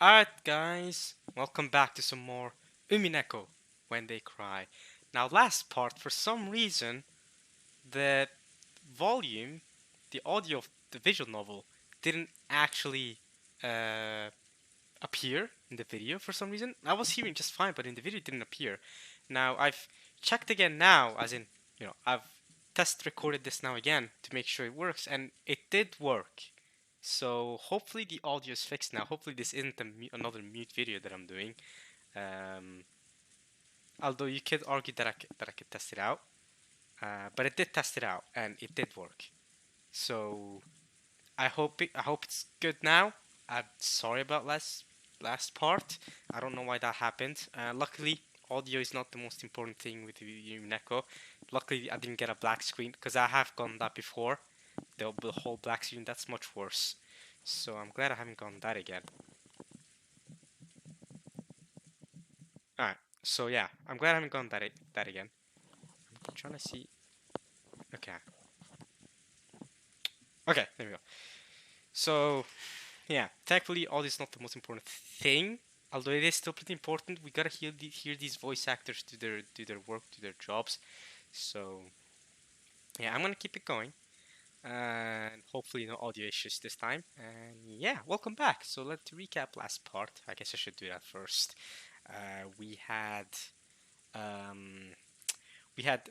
Alright guys, welcome back to some more Umineko when they cry. Now last part, for some reason, the volume, the audio of the visual novel didn't actually uh, appear in the video for some reason. I was hearing just fine, but in the video it didn't appear. Now I've checked again now, as in, I've test recorded this now again to make sure it works, and it did work. So hopefully the audio is fixed now. Hopefully this isn't another mute video that I'm doing. Um, Although you could argue that I could test it out, but it did test it out and it did work. So I hope it's good now. I'm sorry about last part. I don't know why that happened. Luckily, audio is not the most important thing with Umineko. Luckily, I didn't get a black screen because I have gone that before. The whole black screen, that's much worse. So I'm glad I haven't gone that again. Alright, so yeah, I'm glad I haven't gone that again. I'm trying to see. Okay. Okay, there we go. So yeah, thankfully audio is not the most important thing. Although it is still pretty important, we gotta hear these voice actors do their work, do their jobs. So yeah, I'm gonna keep it going. And hopefully no audio issues this time. And yeah, welcome back. So let's recap last part. I guess I should do that first. We had um,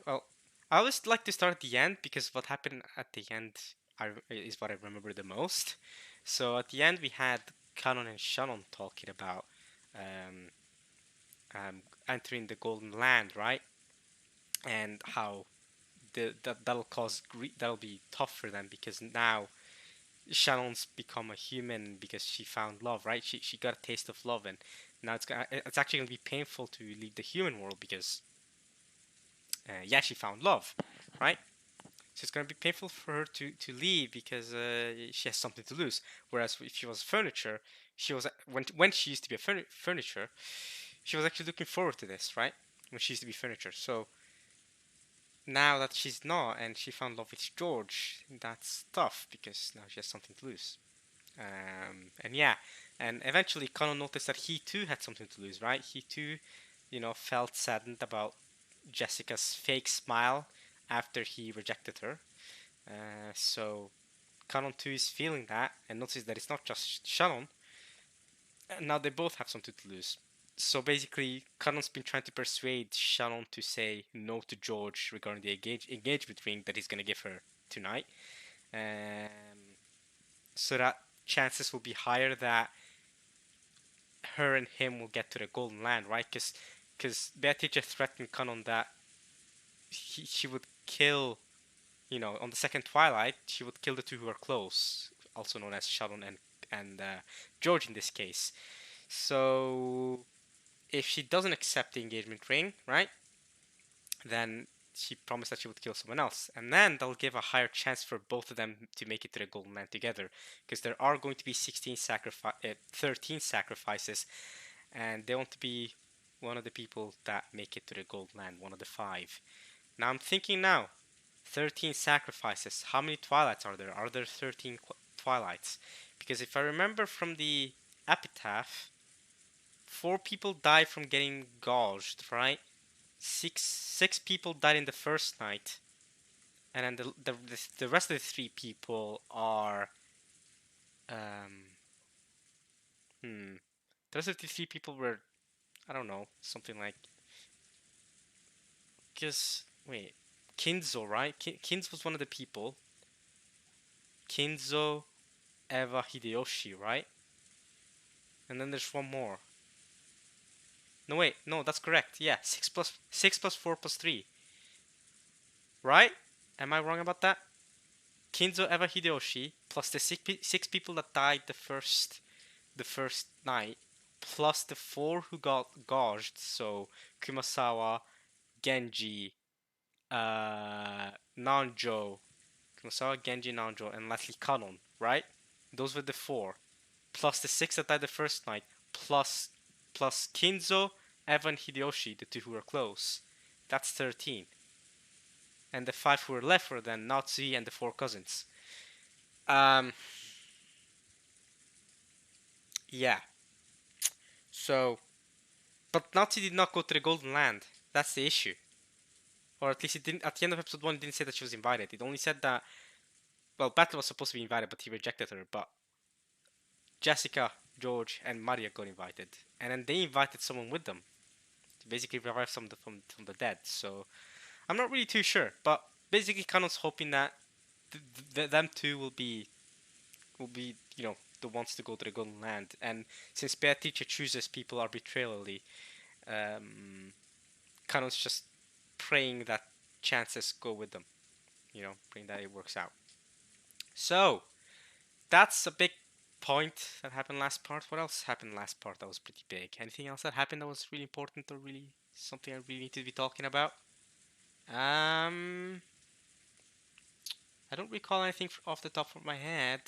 well, I always like to start at the end because what happened at the end is what I remember the most. So at the end we had Canon and Shannon talking about um, entering the Golden Land, right? And how that'll be tough for them because now Shannon's become a human because she found love, right? She got a taste of love, and now it's actually gonna be painful to leave the human world because yeah, she found love, right? So it's gonna be painful for her to leave because she has something to lose. Whereas if she was furniture, she was when she used to be a furniture, she was actually looking forward to this, right? When she used to be furniture. So now that she's not and she found love with George, that's tough because now she has something to lose. And yeah, and eventually Connor noticed that he too had something to lose, right? He too, felt saddened about Jessica's fake smile after he rejected her. So Canon too is feeling that and notices that it's not just Shannon. And now they both have something to lose. So basically, Canon's been trying to persuade Shannon to say no to George regarding the engagement ring that he's gonna give her tonight. So that chances will be higher that her and him will get to the Golden Land, right? Because Beatrice threatened Canon that she would kill, on the second Twilight, she would kill the two who are close, also known as Shannon and George in this case. So if she doesn't accept the engagement ring, right, then she promised that she would kill someone else, and then they'll give a higher chance for both of them to make it to the Golden Land together, because there are going to be 13 sacrifices, and they want to be one of the people that make it to the Golden Land, one of the 5. Now I'm thinking 13 sacrifices. How many Twilights are there? Are there 13 Twilights? Because if I remember from the epitaph, 4 people died from getting gouged, right? Six people died in the first night, and then the rest of the 3 people are the rest of the 3 people were, I don't know, something like, because wait, Kinzo, right? Kinzo was one of the people. Kinzo, Eva, Hideyoshi, right? And then there's one more. No, wait, no, that's correct. Yeah, 6 plus 4 plus 3. Right? Am I wrong about that? Kinzo, Eva, Hideyoshi, plus the 6 people that died the first night, plus the 4 who got gouged. So Kumasawa, Genji, Nanjo, Kumasawa, Genji, Nanjo, and lastly Kanon. Right? Those were the 4, plus the 6 that died the first night, plus Kinzo, Evan, Hideyoshi, the 2 who were close. That's 13. And the 5 who were left were then Natsui and the 4 cousins. Um, yeah. So, but Nazi did not go to the Golden Land. That's the issue. Or at least it didn't. At the end of episode one, it didn't say that she was invited. It only said that. Well, Battle was supposed to be invited, but he rejected her. But Jessica, George, and Maria got invited, and then they invited someone with them to basically revive some of from the dead. So I'm not really too sure, but basically, Canon's hoping that them two will be the ones to go to the Golden Land, and since Beatrice chooses people arbitrarily, um, Canon's just praying that chances go with them. Praying that it works out. So that's a big point that happened last part. What else happened last part that was pretty big? Anything else that happened that was really important or really something I really need to be talking about? I don't recall anything off the top of my head.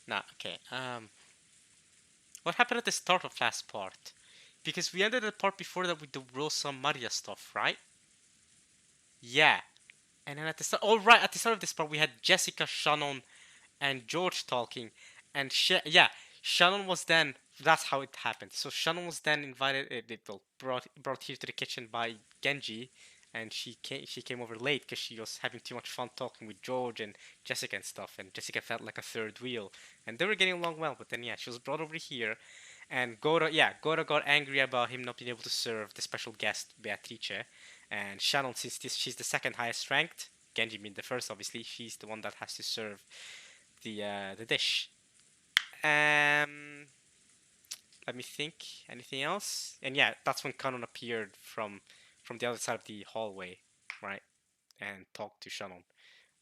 Nah, okay. What happened at the start of last part? Because we ended the part before that with the Rosa Maria stuff, right? Yeah. And then at the start, oh right, at the start of this part, we had Jessica, Shannon, and George talking, and yeah, Shannon was then. That's how it happened. So Shannon was then invited, brought here to the kitchen by Genji, and she came over late because she was having too much fun talking with George and Jessica and stuff, and Jessica felt like a third wheel, and they were getting along well. But then yeah, she was brought over here, and Goro got angry about him not being able to serve the special guest Beatrice, and Shannon, since she's the second highest ranked, Genji being the first, obviously, she's the one that has to serve the dish. Um, Let me think. Anything else? And yeah, that's when Kanon appeared from the other side of the hallway, right, and talked to Shannon.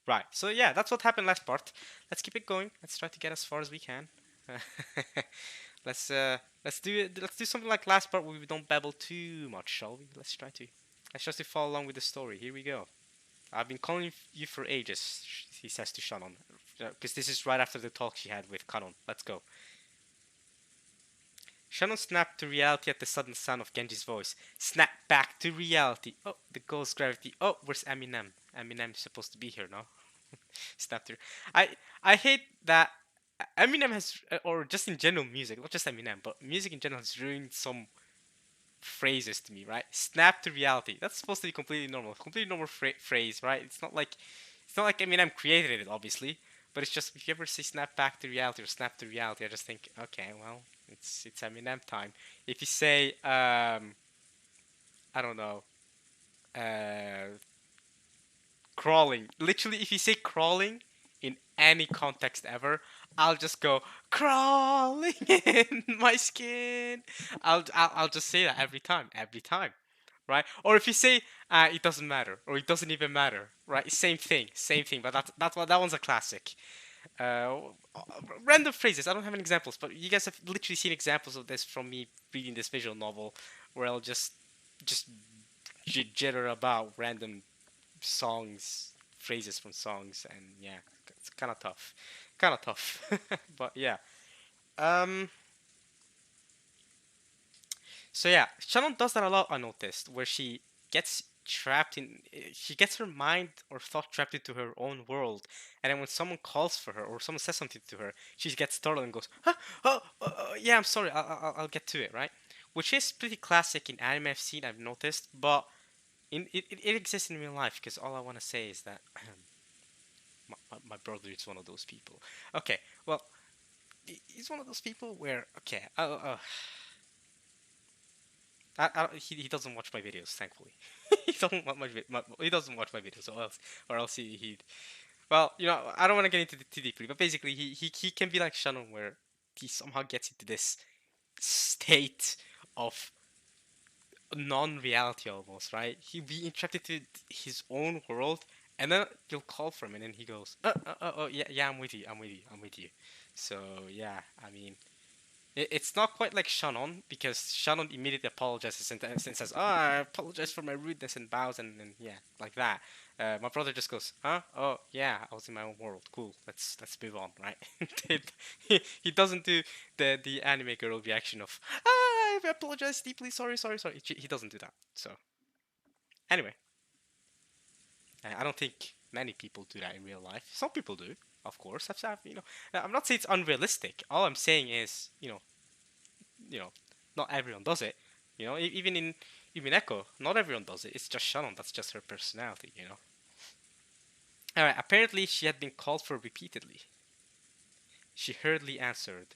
Right. So yeah, that's what happened last part. Let's keep it going. Let's try to get as far as we can. Let's do something like last part where we don't babble too much, shall we? Let's try to follow along with the story. Here we go. I've been calling you for ages, he says to Shannon, because this is right after the talk she had with Kanon. Let's go. Shannon snapped to reality at the sudden sound of Genji's voice. Snap back to reality. Oh, the ghost gravity. Oh, where's Eminem? Eminem's supposed to be here, no? Snap to. I I hate that Eminem has, or just in general music, not just Eminem, but music in general has ruined some phrases to me, right? Snap to reality. That's supposed to be completely normal phrase, right? It's not like Eminem created it, obviously, but it's just if you ever see snap back to reality or snap to reality, I just think, okay, well, it's Eminem time. If you say, I don't know, uh, crawling, literally, if you say crawling in any context ever, I'll just go crawling in my skin. I'll just say that every time, right? Or if you say it doesn't matter or it doesn't even matter, right? Same thing. But that one's a classic. Uh, Random phrases. I don't have any examples, but you guys have literally seen examples of this from me reading this visual novel, where I'll just jitter about random songs, phrases from songs, and yeah, it's kind of tough. But yeah. Um. So yeah, Shannon does that a lot. I noticed where gets she gets her mind or thought trapped into her own world, and then when someone calls for her or someone says something to her, she gets startled and goes, "Huh? Yeah, I'm sorry. I'll get to it." Right, which is pretty classic in anime I've noticed, but it exists in real life because all I want to say is that my brother is one of those people. Okay, well, he's one of those people where okay, he doesn't watch my videos, thankfully. He doesn't watch my videos, or else he'd. Well, I don't want to get into it too deeply, but basically, he can be like Shannon, where he somehow gets into this state of non-reality almost, right? He'll be entrapped into his own world, and then you'll call for him, and then he goes, oh, yeah, I'm with you, I'm with you. So yeah, I mean, it's not quite like Shannon because Shannon immediately apologizes and says, "Oh, I apologize for my rudeness," and bows and yeah, like that. My brother just goes, "Huh? Oh, yeah, I was in my own world. Cool. Let's move on, right?" he doesn't do the anime girl reaction of, "Ah, I apologize deeply. Sorry, sorry, sorry." He doesn't do that. So anyway, I don't think many people do that in real life. Some people do, of course. I'm not saying it's unrealistic. All I'm saying is, not everyone does it. Even in Umineko, not everyone does it. It's just Shannon. That's just her personality. All right. Apparently, she had been called for repeatedly. She hurriedly answered.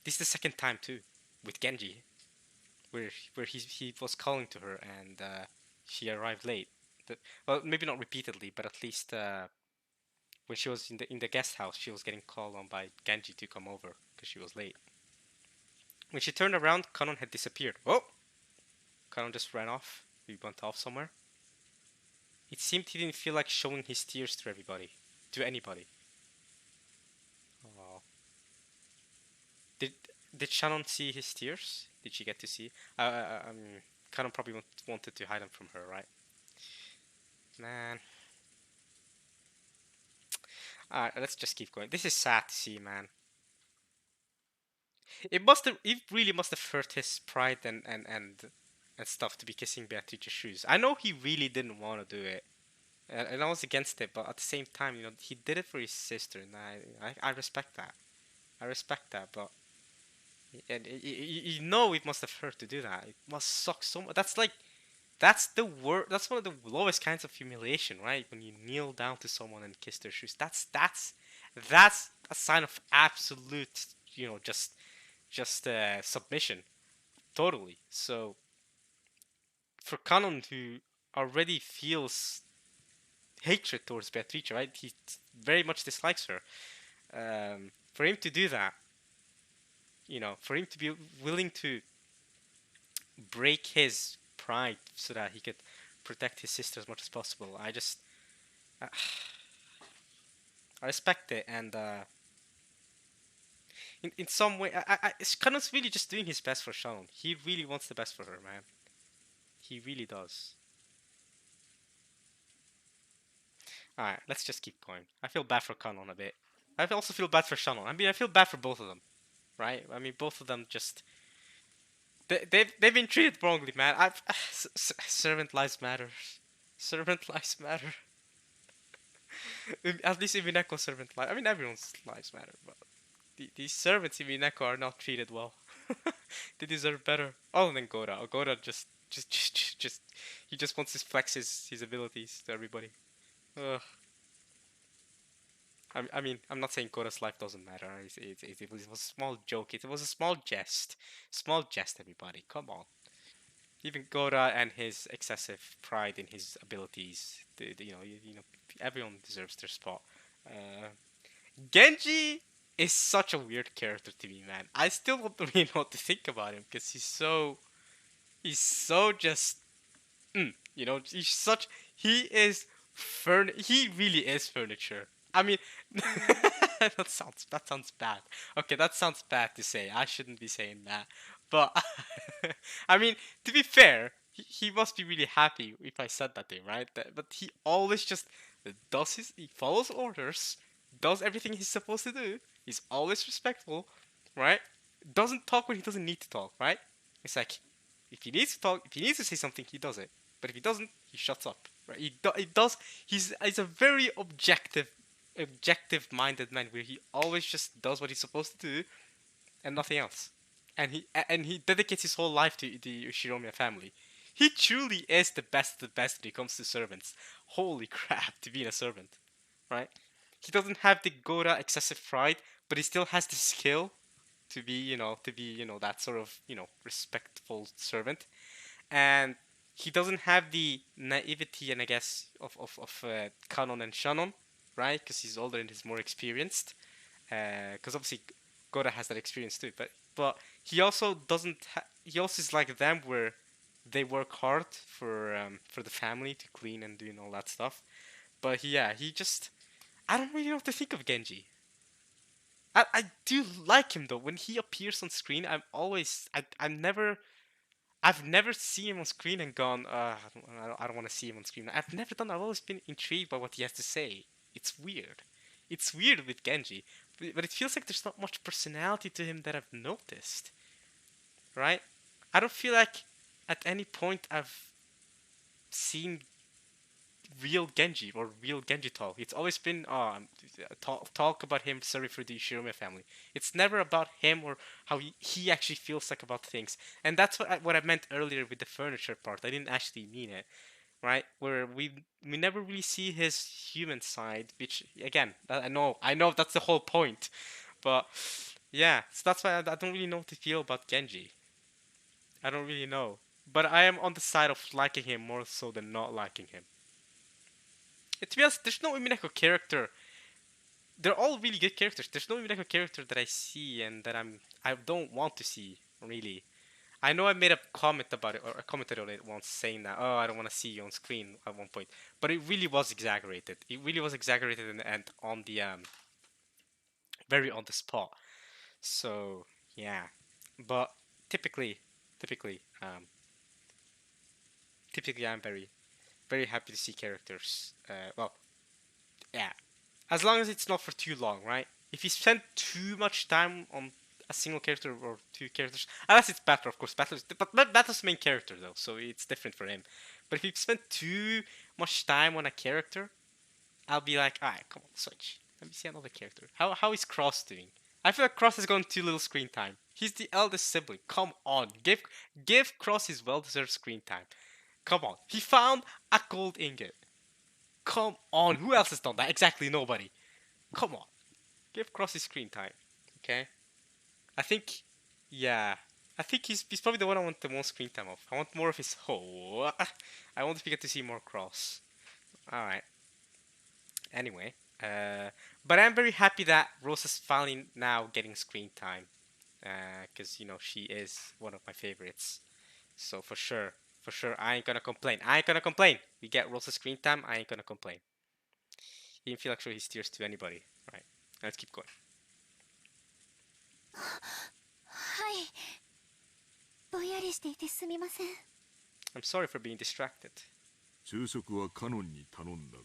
This is the second time too, with Genji, where he was calling to her and she arrived late. Well, maybe not repeatedly, but at least when she was in the guest house, she was getting called on by Genji to come over because she was late. When she turned around, Kanon had disappeared. Oh, Kanon just ran off. He went off somewhere. It seemed he didn't feel like showing his tears to anybody. Oh. Did did Shannon see his tears? Did she get to see? Kanon probably wanted to hide them from her, right? Man. Alright, let's just keep going. This is sad to see, man. It really must have hurt his pride and stuff to be kissing Beatrice's shoes. I know he really didn't want to do it, and I was against it, but at the same time, he did it for his sister, and I respect that. I respect that, but and it must have hurt to do that. It must suck so much. That's the word. That's one of the lowest kinds of humiliation, right? When you kneel down to someone and kiss their shoes. That's a sign of absolute, just submission. Totally. So for Kanon, who already feels hatred towards Beatrice, right? He very much dislikes her. For him to do that, for him to be willing to break his pride so that he could protect his sister as much as possible, uh, I respect it, and in some way, Kanon's really just doing his best for Shannon. He really wants the best for her, man. He really does. Alright, let's just keep going. I feel bad for Kanon a bit. I also feel bad for Shannon. I mean, I feel bad for both of them, right? I mean, both of them just they've been treated wrongly, man. Servant lives matter. Servant lives matter. At least in Mineko, servant life. I mean, everyone's lives matter, but these servants in Mineko are not treated well. They deserve better. Other than Gora. Gora just he just wants to flex his abilities to everybody. Ugh. I mean, I'm not saying Gora's life doesn't matter. It was a small joke. It was a small jest. Small jest, everybody. Come on. Even Gora and his excessive pride in his abilities. Everyone deserves their spot. Uh, Genji is such a weird character to me, man. I still don't really know what to think about him because he's so just he's such he is he really is furniture. I mean, that sounds bad. Okay, that sounds bad to say. I shouldn't be saying that. But I mean, to be fair, he must be really happy if I said that thing, right? But he always just he follows orders, does everything he's supposed to do. He's always respectful, right? Doesn't talk when he doesn't need to talk, right? It's like if he needs to talk, if he needs to say something, he does it. But if he doesn't, he shuts up. Right? He does. He's a very objective minded man where he always just does what he's supposed to do and nothing else. And he dedicates his whole life to the Shiromiya family. He truly is the best of the best when it comes to servants. Holy crap, to be a servant, right? He doesn't have the Gora excessive pride, but he still has the skill to be that sort of respectful servant, and he doesn't have the naivety and I guess of Kanon and Shannon, right? Because he's older and he's more experienced. Because obviously Gora has that experience too, but he also doesn't. He also is like them where they work hard for the family to clean and doing all that stuff. But yeah, he just I don't really know what to think of Genji. I do like him though. When he appears on screen, I've never seen him on screen and gone, I don't want to see him on screen. I've never done. I've always been intrigued by what he has to say. It's weird. It's weird with Genji, but it feels like there's not much personality to him that I've noticed. Right? I don't feel like at any point I've seen real Genji or real Genji talk. It's always been talk about him serving for the Shirome family. It's never about him or how he actually feels like about things. And that's what I meant earlier with the furniture part. I didn't actually mean it, right? Where we never really see his human side, which again, I know that's the whole point, but yeah, so that's why I don't really know what to feel about Genji. I don't really know, but I am on the side of liking him more so than not liking him. To be honest, there's no Umineko character. They're all really good characters. There's no Umineko character that I see and that I don't want to see really. I know I made a comment about it, or I commented on it once, saying that, oh, I don't want to see you on screen at one point. But it really was exaggerated. It really was exaggerated and on the very on the spot. So yeah, but typically, typically, um, typically, I'm very happy to see characters. Well, yeah, as long as it's not for too long, right? If you spend too much time on a single character or two characters, unless it's Battler, of course, but Battler's the main character though, so it's different for him. But if you spend too much time on a character, I'll be like, alright, come on, switch. Let me see another character. How is Cross doing? I feel like Cross has gotten too little screen time. He's the eldest sibling. Come on, give Cross his well-deserved screen time. Come on, he found a gold ingot. Come on, who else has done that? Exactly nobody. Come on, give Cross his screen time. Okay, I think, yeah, I think he's probably the one I want the most screen time of. I want more of his whole. I want to get to see more Cross. All right. Anyway, but I'm very happy that Rose is finally now getting screen time, because she is one of my favorites. So for sure, I ain't gonna complain. I ain't gonna complain. We get Rose's screen time. I ain't gonna complain. He didn't feel like showing his tears to anybody. Right. Let's keep going. はい。ぼんやりしていてすみません。I'm sorry for being distracted. 昼食はカノンに頼んだが、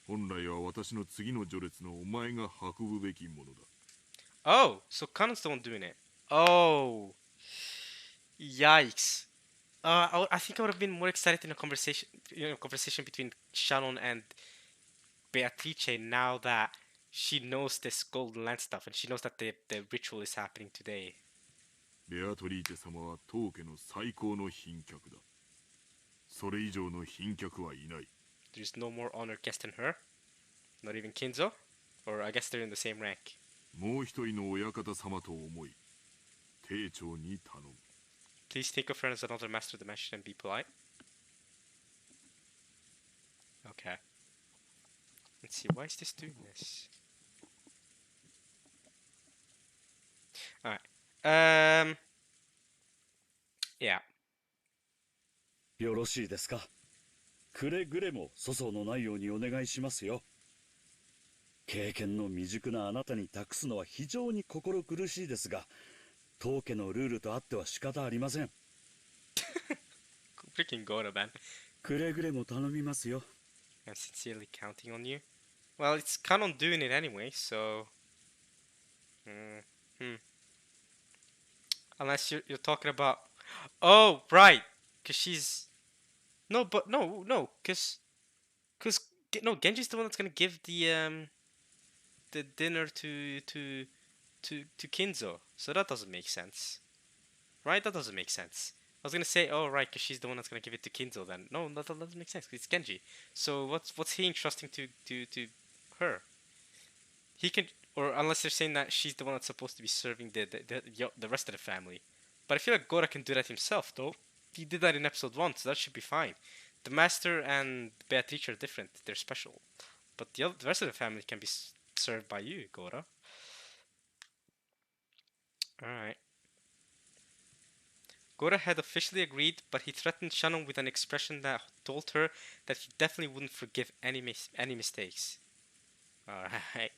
本来は私の次の序列のお前が運ぶべきものだ。Oh, so Kanon's the one doing it. Oh, yikes. I think I would have been more excited in a conversation between Shannon and Beatrice now that she knows this golden land stuff and she knows that the ritual is happening today. ベアトリーチェ様は当家の最高の賓客だ。それ以上の賓客はいない。There's no more honored guest than her. Not even Kinzo? Or I guess they're in the same rank. もう一人の親方様と思い、丁重に頼む。Please think of her as another master dimension and be polite. Okay. Let's see, why is this doing this? Alright. Yeah. よろしいですか。くれぐれも粗相のないようにお願いしますよ。経験の未熟なあなたに託すのは非常に心苦しいですが、当家のルールとあっては仕方ありません。Freaking Goro, man. くれぐれも頼みますよ。I'm sincerely counting on you. Well, it's Canon doing it anyway, so... Unless you're talking about... Oh, right! Because she's... No, but no, because... No, Genji's the one that's gonna give the dinner to Kinzo. So that doesn't make sense. Right? That doesn't make sense. I was gonna say, oh right, because she's the one that's gonna give it to Kinzo. Then no, that doesn't make sense. It's Genji. So what's he entrusting to her? He can, or unless they're saying that she's the one that's supposed to be serving the rest of the family. But I feel like Gora can do that himself, though. He did that in episode 1, so that should be fine. The Master and Beatrice are different. They're special. But the rest of the family can be served by you, Gora. Alright. Gora had officially agreed, but he threatened Shannon with an expression that told her that he definitely wouldn't forgive any mistakes. Alright.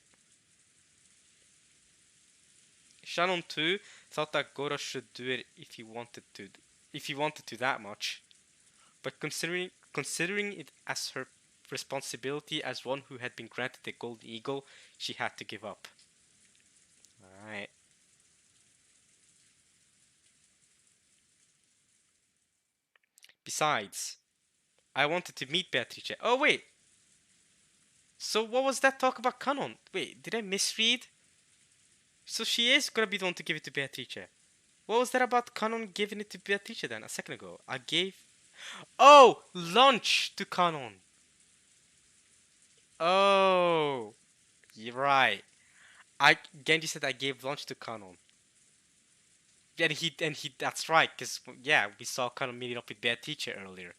Shannon too thought that Gora should do it if he wanted to that much. But considering it as her responsibility as one who had been granted the Golden Eagle, she had to give up. Alright. Besides, I wanted to meet Beatrice. Oh, wait. So what was that talk about Canon? Wait, did I misread? So she is gonna be the one to give it to Beatrice. What was that about Canon giving it to Beatrice then, a second ago? I gave... Oh! Lunch to Canon! Oh! You're right. Genji said I gave lunch to Canon. And he that's right, because yeah, we saw Canon meeting up with Beatrice earlier.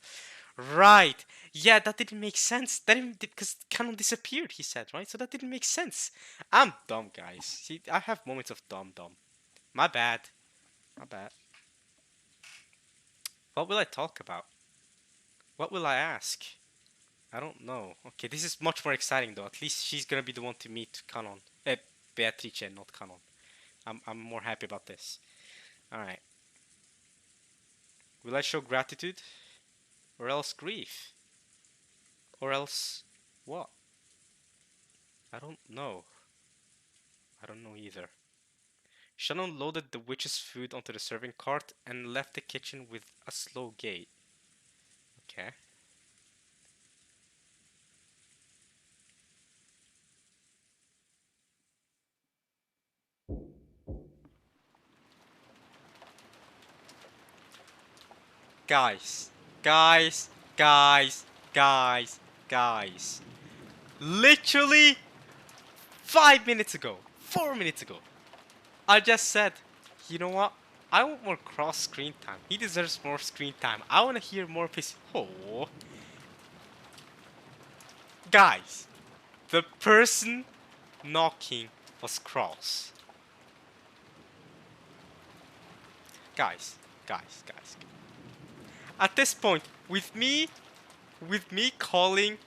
Right. Yeah, that didn't make sense. That didn't because Canon disappeared, he said, right? So that didn't make sense. I'm dumb, guys. See, I have moments of dumb. My bad. My bad. What will I talk about? What will I ask? I don't know. Okay, this is much more exciting though. At least she's gonna be the one to meet Canon. Beatrice, not Canon. I'm more happy about this. Alright. Will I show gratitude? Or else grief? Or else what? I don't know. I don't know either. Shannon loaded the witch's food onto the serving cart and left the kitchen with a slow gait. Okay. Guys, guys, guys, guys, guys. Literally 5 minutes ago, 4 minutes ago, I just said, you know what? I want more cross screen time. He deserves more screen time. I want to hear more of his. Oh. Guys, the person knocking was Cross. Guys. At this point, with me calling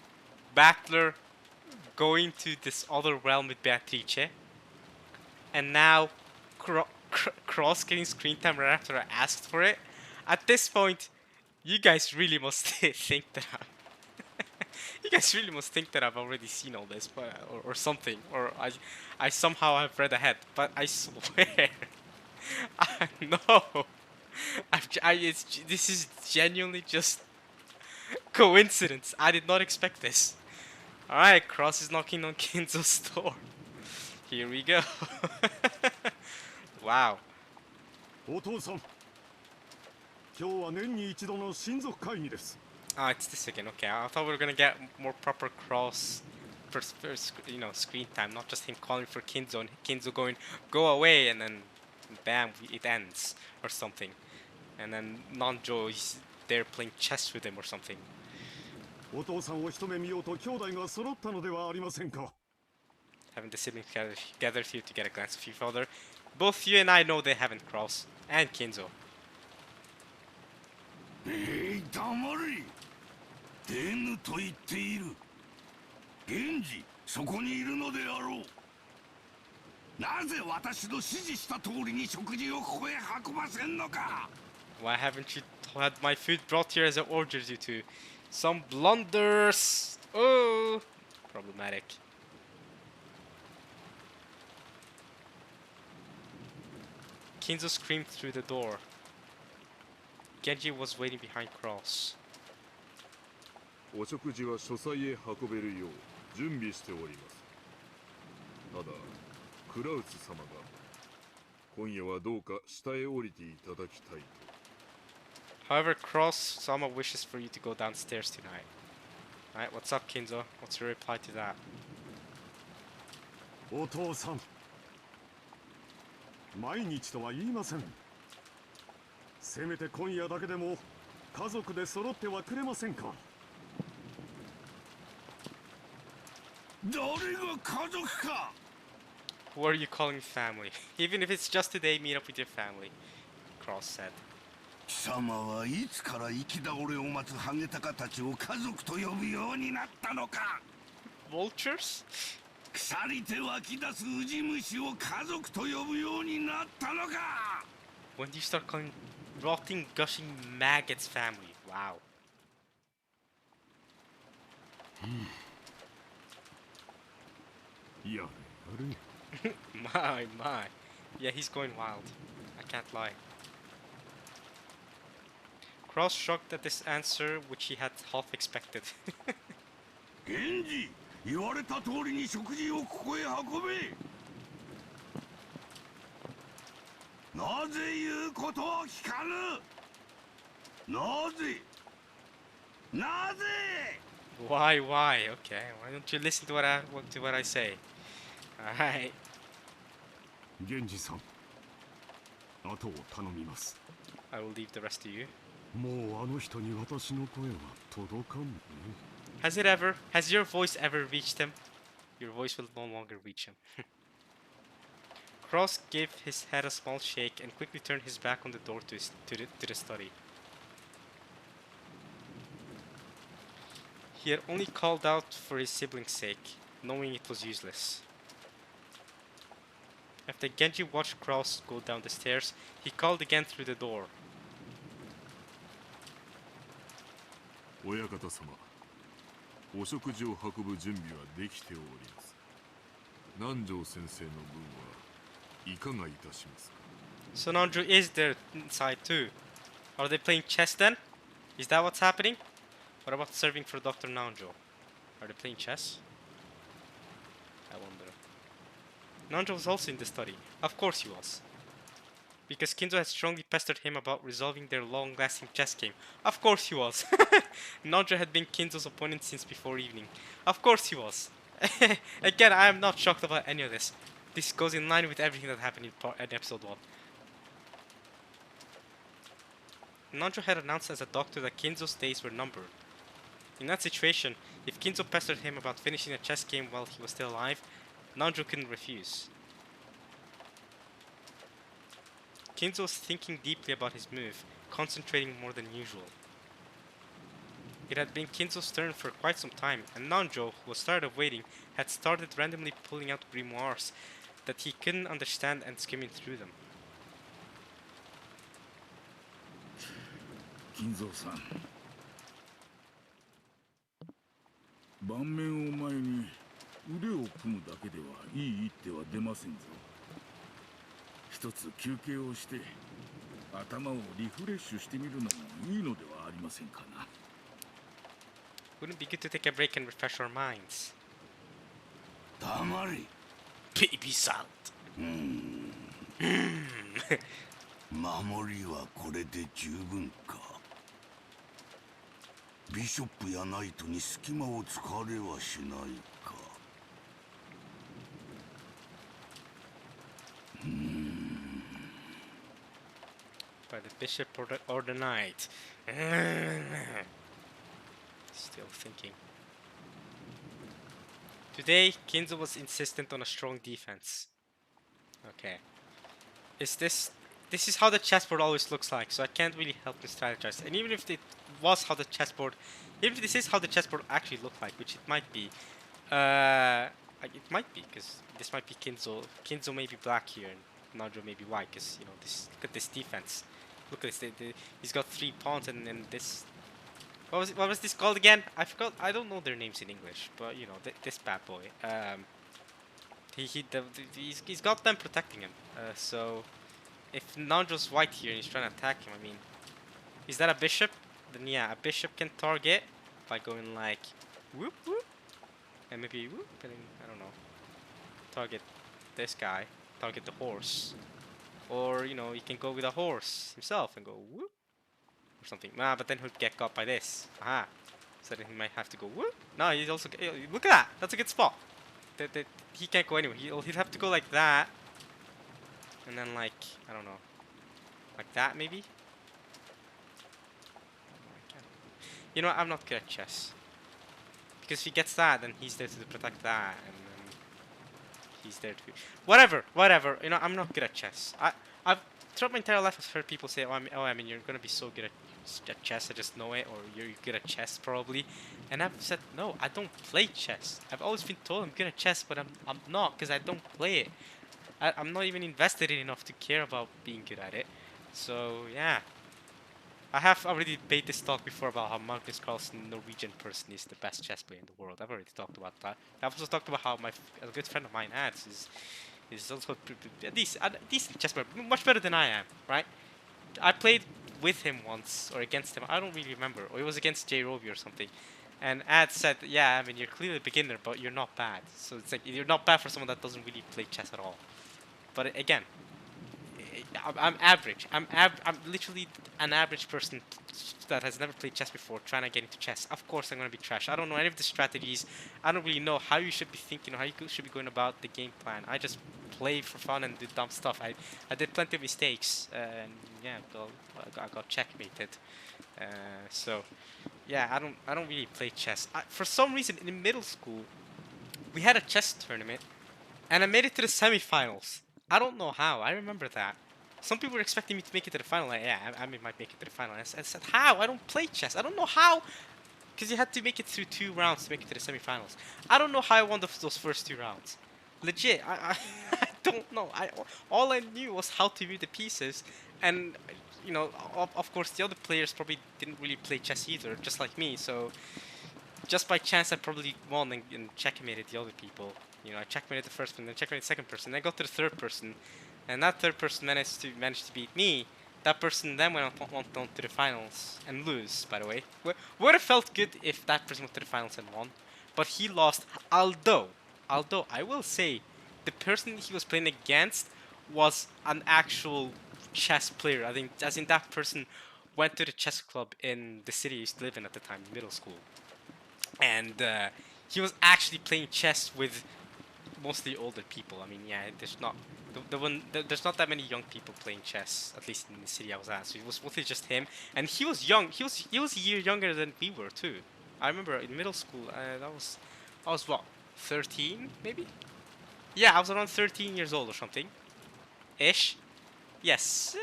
Battler going to this other realm with Beatrice, and now Cross getting screen time right after I asked for it. At this point, you guys really must think that you guys really must think that I've already seen all this, but or something, or I somehow have read ahead. But I swear, I know. This is genuinely just coincidence. I did not expect this. All right, Cross is knocking on Kinzo's door. Here we go. Wow. お父さん、今日は年に一度の親族会議です。 Ah, it's this again. Okay, I thought we were gonna get more proper Cross, screen time, not just him calling for Kinzo and Kinzo going, "Go away," and then, bam, it ends or something, and then Nanjo is there playing chess with him or something. お父さんを一目見ようと兄弟が揃ったのではありませんか。 Having the siblings gathered here to get a glance of your father. Both you and I know they haven't Cross and Kinzo. 黙れ。出ぬと言っている。源氏、そこにいるのであろう。なぜ私の指示した通りに食事をここへ運ばせんのか。 Why haven't you had my food brought here as I ordered you to? Some blunders. Oh, problematic. Kinzo screamed through the door. Genji was waiting behind Cross. お食事は書斎へ運べるよう準備しております。ただ、クラウツ様が今夜はどうか下へ降りていただきたいと。 However, Cross-sama wishes for you to go downstairs tonight. Alright, what's up, Kinzo? What's your reply to that? お父さん、毎日とは言いません。せめて今夜だけでも家族で揃ってはくれませんか。 誰が家族か。 Who are you calling family? Even if it's just today, meet up with your family, Cross said. 貴様はいつから生き倒れを待つハゲタカたちを家族と呼ぶようになったのか。 Vultures? 腐りて湧き出すウジ虫を家族と呼ぶようになったのか。 When do you start calling rotting, gushing maggots family? Wow. やれやれ。 My. Yeah, he's going wild. I can't lie. Cross shocked at this answer, which he had half expected. 源氏、言われた通りに食事をここへ運べ。なぜ言うことを聞かぬ。なぜ。なぜ。Why? Okay, why don't you listen to what I say? Alright. 源氏さん、後を頼みます。 I will leave the rest to you. もうあの人に私の声は届かんね。 Has your voice ever reached him? Your voice will no longer reach him. Cross gave his head a small shake and quickly turned his back on the door to the study. He had only called out for his sibling's sake, knowing it was useless. After Genji watched Cross go down the stairs, he called again through the door. 親方様、お食事を運ぶ準備はできております。南條先生の分はいかがいたしますか。 So Nanjo is there inside too. Are they playing chess then? Is that what's happening? What about serving for Dr. Nanjo? Are they playing chess? I wonder. Nanjo was also in the study. Of course he was. Because Kinzo had strongly pestered him about resolving their long-lasting chess game. Of course he was. Nanjo had been Kinzo's opponent since before evening. Of course he was. Again, I am not shocked about any of this. This goes in line with everything that happened in episode 1. Nanjo had announced as a doctor that Kinzo's days were numbered. In that situation, if Kinzo pestered him about finishing a chess game while he was still alive, Nanjo couldn't refuse. Kinzo was thinking deeply about his move, concentrating more than usual. It had been Kinzo's turn for quite some time, and Nanjo, who was tired of waiting, had started randomly pulling out grimoires that he couldn't understand and skimming through them. 金蔵さん、盤面を前に腕を組むだけではいい一手は出ませんぞ。一つ休憩をして頭をリフレッシュしてみるのもいいのではありませんかな。 Wouldn't it be good to take a break and refresh our minds? 黙れ。 Baby salt. 守りはこれで十分か。ビショップやナイトに隙間を使われはしないか。By the bishop or the knight. Still thinking. Today, Kinzo was insistent on a strong defense. Okay. This is how the chessboard always looks like, so I can't really help him strategize. And even if it was how the chessboard, even if this is how the chessboard actually looked like, which it might be, because this might be Kinzo. Kinzo may be black here, and Nanjo may be white, because you know this. Look at this defense. Look at this. He's got 3 pawns, and this. What was this called again? I forgot. I don't know their names in English, but you know this bad boy. He's got them protecting him. So if Nanjo's white here and he's trying to attack him, I mean, is that a bishop? Then yeah, a bishop can target by going like whoop whoop, and maybe whoop, and then I don't know, target this guy, target the horse, or you know he can go with a horse himself and go whoop or something. Nah, but then he'll get caught by this. Aha. So then he might have to go whoop. No, he's also look at that. That's a good spot. He can't go anywhere. He'd have to go like that, and then like I don't know, like that maybe. You know what? I'm not good at chess, because if he gets that, then he's there to protect that, and then he's there to whatever. You know, I'm not good at chess. I've throughout my entire life I've heard people say, I mean, you're gonna be so good at chess. I just know it, or you're good at chess probably. And I've said no, I don't play chess. I've always been told I'm good at chess, but I'm not, because I don't play it. I'm not even invested in enough to care about being good at it. So yeah, I have already made this talk before about how Magnus Carlsen, Norwegian person, is the best chess player in the world. I've already talked about that. I've also talked about how a good friend of mine is also a decent chess player, much better than I am, right? I played with him once or against him. I don't really remember. Or it was against J Roby or something. And Ad said, "Yeah, I mean, you're clearly a beginner, but you're not bad." So it's like you're not bad for someone that doesn't really play chess at all. But again, I'm average. I'm literally an average person that has never played chess before, trying to get into chess. Of course, I'm gonna be trash. I don't know any of the strategies. I don't really know how you should be thinking or how you should be going about the game plan. I just play for fun and do dumb stuff. I did plenty of mistakes, and yeah, well, I got checkmated. So yeah, I don't really play chess. For some reason, in middle school, we had a chess tournament, and I made it to the semifinals. I don't know how. I remember that. Some people were expecting me to make it to the final. Like, yeah, I might make it to the final. I said, how? I don't play chess. I don't know how. Because you had to make it through 2 rounds to make it to the semifinals. I don't know how I won those first 2 rounds. Legit, I don't know. All I knew was how to move the pieces, and you know, of course, the other players probably didn't really play chess either, just like me. So just by chance, I probably won and checkmated the other people. You know, I checkmated the first person, then checkmated the second person, then I got to the third person, and that third person managed to beat me. That person then went on to the finals and lose. By the way, would have felt good if that person went to the finals and won, but he lost. Although I will say, the person he was playing against was an actual chess player. I think, as in that person went to the chess club in the city he used to live in at the time, middle school, and he was actually playing chess with mostly older people. I mean, yeah, there's not that many young people playing chess, at least in the city I was at. So it was mostly just him, and he was young. He was a year younger than we were too. I remember in middle school, I was what, 13 maybe? Yeah, I was around 13 years old or something, ish. Yes,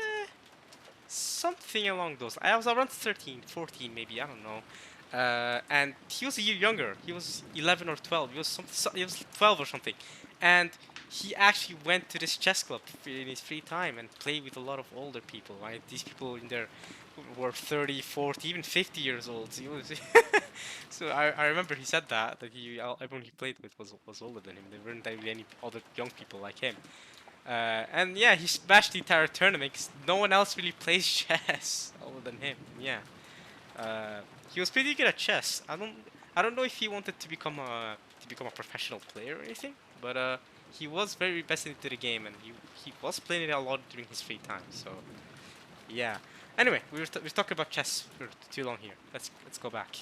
something along those. I was around 13, 14 maybe. I don't know. And he was a year younger. He was 11 or 12. He was 12 or something. And he actually went to this chess club in his free time and played with a lot of older people, right? These people in their were 30, 40, even 50 years old. He was so I remember he said that everyone he played with was older than him. There weren't really any other young people like him. And yeah, he smashed the entire tournament 'cause no one else really plays chess other than him. Yeah. Uh, he was pretty good at chess. I don't know if he wanted to become a professional player or anything, but he was very invested into the game, and he was playing it a lot during his free time. So yeah. Anyway, we were talking about chess for too long here. Let's go back.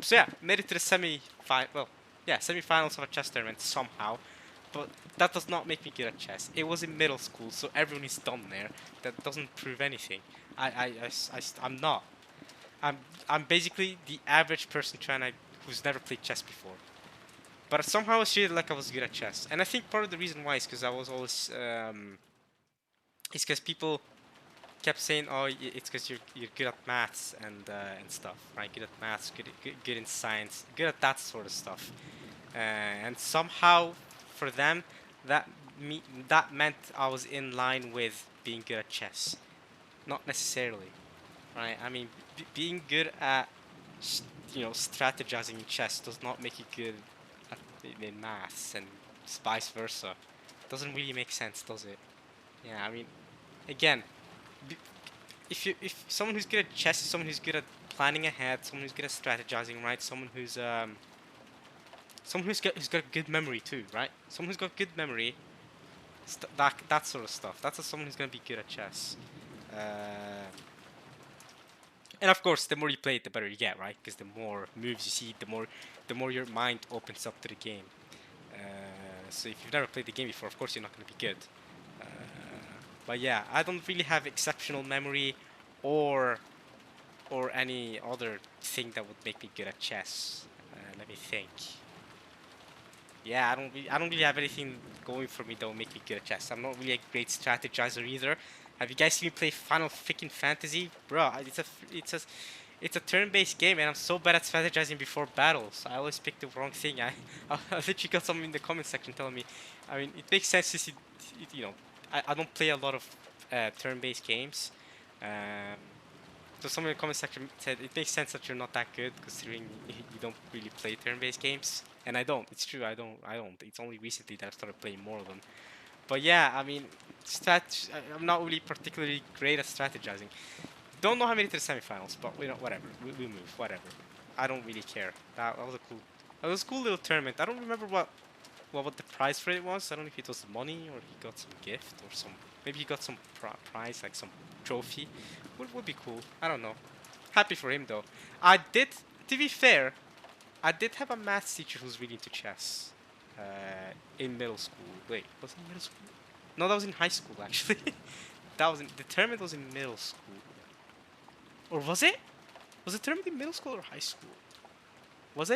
So yeah, made it to the semifinals of a chess tournament somehow, but that does not make me good at chess. It was in middle school, so everyone is done there. That doesn't prove anything. I'm not. I'm basically the average person who's never played chess before. But somehow I was treated like I was good at chess, and I think part of the reason why is because I was always it's because people kept saying, "Oh, it's because you're good at maths and stuff, right? Good at maths, good in science, good at that sort of stuff." And somehow, for them, that that meant I was in line with being good at chess. Not necessarily, right? I mean, being good at strategizing in chess does not make you good at, in maths, and vice versa. Doesn't really make sense, does it? Yeah, I mean, again, b- if someone who's good at chess is someone who's good at planning ahead, someone who's good at strategizing, right? Who's got good memory too, right? Someone who's got good memory, that sort of stuff. That's someone who's gonna be good at chess. And of course, the more you play it, the better you get, right? Because the more moves you see, the more your mind opens up to the game. So if you've never played the game before, of course you're not going to be good. Uh, but yeah, I don't really have exceptional memory, or any other thing that would make me good at chess. Let me think. Yeah, I don't really have anything going for me that will make me good at chess. I'm not really a great strategizer either. Have you guys seen me play Final freaking Fantasy? Bro, it's a turn-based game, and I'm so bad at strategizing before battles. I always pick the wrong thing. I literally got someone in the comment section telling me, I mean, it makes sense to see, I don't play a lot of turn-based games. Um, so someone in the comment section said it makes sense that you're not that good considering you don't really play turn-based games. And I don't. It's true. I don't. It's only recently that I started playing more of them. But yeah, I mean, I'm not really particularly great at strategizing. don't know how made it to the semifinals, but we know whatever. We move, whatever. I don't really care. That was a cool. That was a cool little tournament. I don't remember what the prize for it was. I don't know if it was money or he got some gift or some. Maybe he got some prize like some trophy. Would be cool. I don't know. Happy for him though. I did. To be fair, I did have a math teacher who's really into chess. In middle school. Wait, was it middle school? No, that was in high school actually. That was the tournament was in middle school. Or was it? Was the tournament in middle school or high school? Was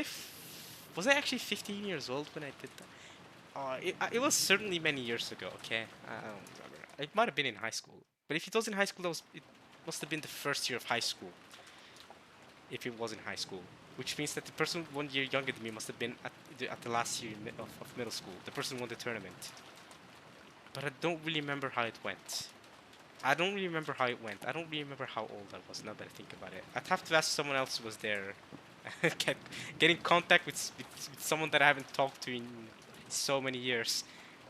was I actually 15 years old when I did that? It was certainly many years ago. Okay, I don't remember. It might have been in high school. But if it was in high school, it must have been the first year of high school. If it was in high school, which means that the person 1 year younger than me must have been at the last year of middle school. The person who won the tournament. But I don't really remember how it went. I don't really remember how it went. I don't really remember how old I was, now that I think about it. I'd have to ask someone else who was there. Get in contact with someone that I haven't talked to in so many years.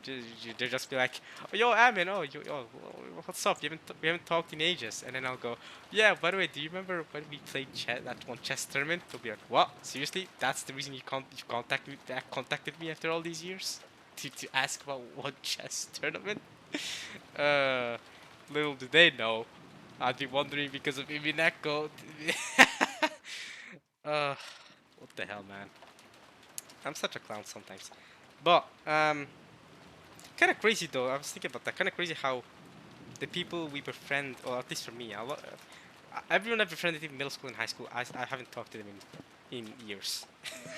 They'll just be like, oh, yo, Amin, what's up? We haven't talked in ages. And then I'll go, yeah, by the way, do you remember when we played that one chess tournament? They'll be like, what? Seriously? That's the reason you contacted me after all these years? To ask about one chess tournament? Little do they know, I'd be wondering because of Umineko. What the hell, man? I'm such a clown sometimes. But kind of crazy though. I was thinking about that. Kind of crazy how the people we befriend, or at least for me, everyone I've befriended in middle school and high school, I haven't talked to them in years.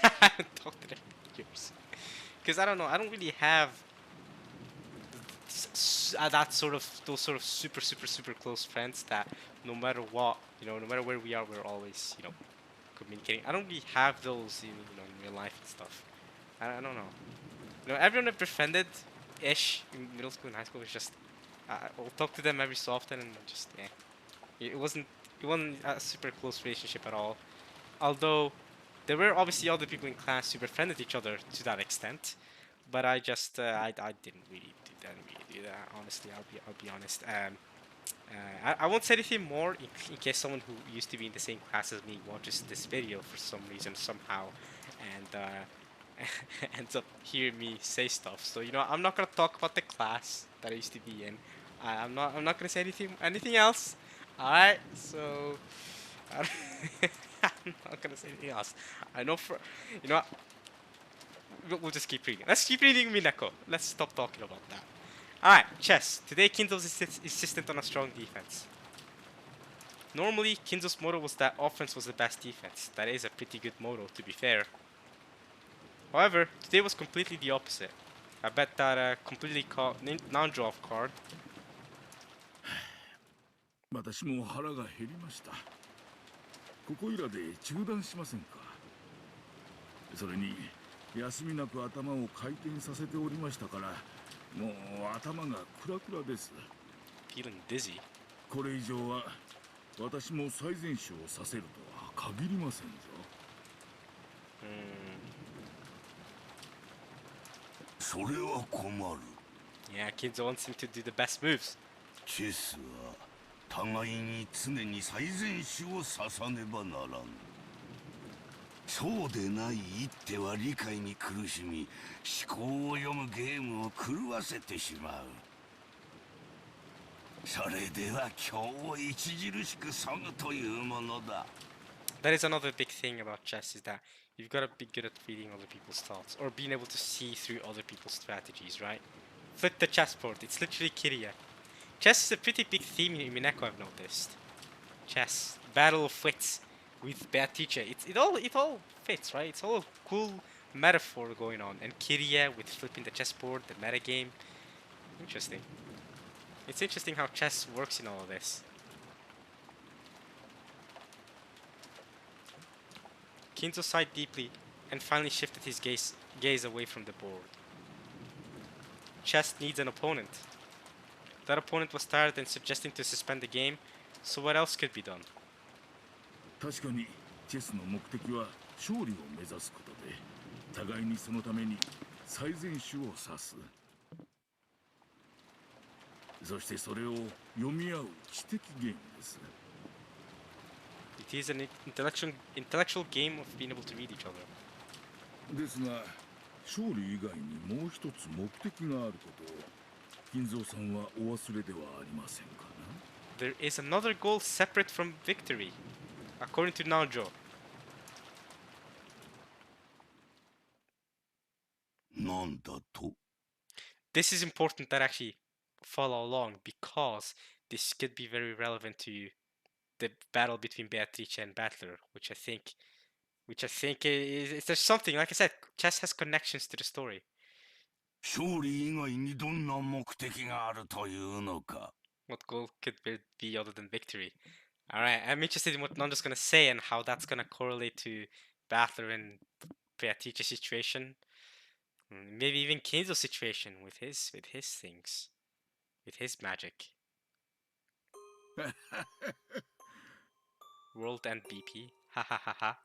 I haven't talked to them in years because I don't know. I don't really have those sort of super close friends that no matter what, no matter where we are, we're always, communicating. I don't really have those in real life and stuff. I don't know. Everyone I've befriended ish in middle school and high school is just I'll talk to them every so often and just it wasn't a super close relationship at all. Although there were obviously other people in class who befriended each other to that extent, but I just I didn't really do that. Honestly, I'll be honest. I won't say anything more in case someone who used to be in the same class as me watches this video for some reason somehow, and ends up hearing me say stuff. So I'm not gonna talk about the class that I used to be in. I'm not gonna say anything else. All right. So I'm not gonna say anything else. I know for you know. We'll just keep reading. Let's keep reading Minako. Let's stop talking about that. Alright, chess. Today Kinzo's insistent on a strong defense. Normally, Kinzo's motto was that offense was the best defense. That is a pretty good motto, to be fair. However, today was completely the opposite. I bet that completely non-draw off card. 私も腹が減りました。ここいらで中断しませんか。それに休みなく頭を回転させておりましたから、もう頭がクラクラです。Feeling dizzy. これ以上は私も最善手をさせるとは限りませんぞ。それは困る。Yeah, Kinzo wants him to do the best moves. チェスは互いに常に最善手を指さねばならん。そうでない一手は理解に苦しみ、思考を読むゲームを狂わせてしまう。それでは今日著しくそぐというものだ。That is another big thing about chess, is that you've got to be good at reading other people's thoughts, or being able to see through other people's strategies, right? Flip the chessboard, it's literally Kiria. Chess is a pretty big theme in Umineko, I've noticed. Chess, battle of wits with bad teacher. It all fits, right? It's all a cool metaphor going on. And Kiria with flipping the chessboard, the metagame. Interesting. It's interesting how chess works in all of this. Kinzo sighed deeply and finally shifted his gaze away from the board. Chess needs an opponent. That opponent was tired and suggesting to suspend the game, so what else could be done? 確かにチェスの目的は勝利を目指すことで、互いにそのために最善手を指す。そしてそれを読み合う知的ゲームです。It is an intellectual game of being able to read each other. ですが勝利以外にもう一つ目的があることを金蔵さんはお忘れではありませんか There is another goal separate from victory, according to Naojo. な。なんだと This is important that actually follow along because this could be very relevant to the battle between Beatrice and Battler, which I think is there's something, like I said, chess has connections to the story. 勝利以外にどんな目的があるというのか What goal could there be other than victory? Alright, I'm interested in what Nando's gonna say and how that's gonna correlate to Battler and Beatrice's situation. Maybe even Kenzo's situation with his things. With his magic. World and BP. Ha ha ha ha.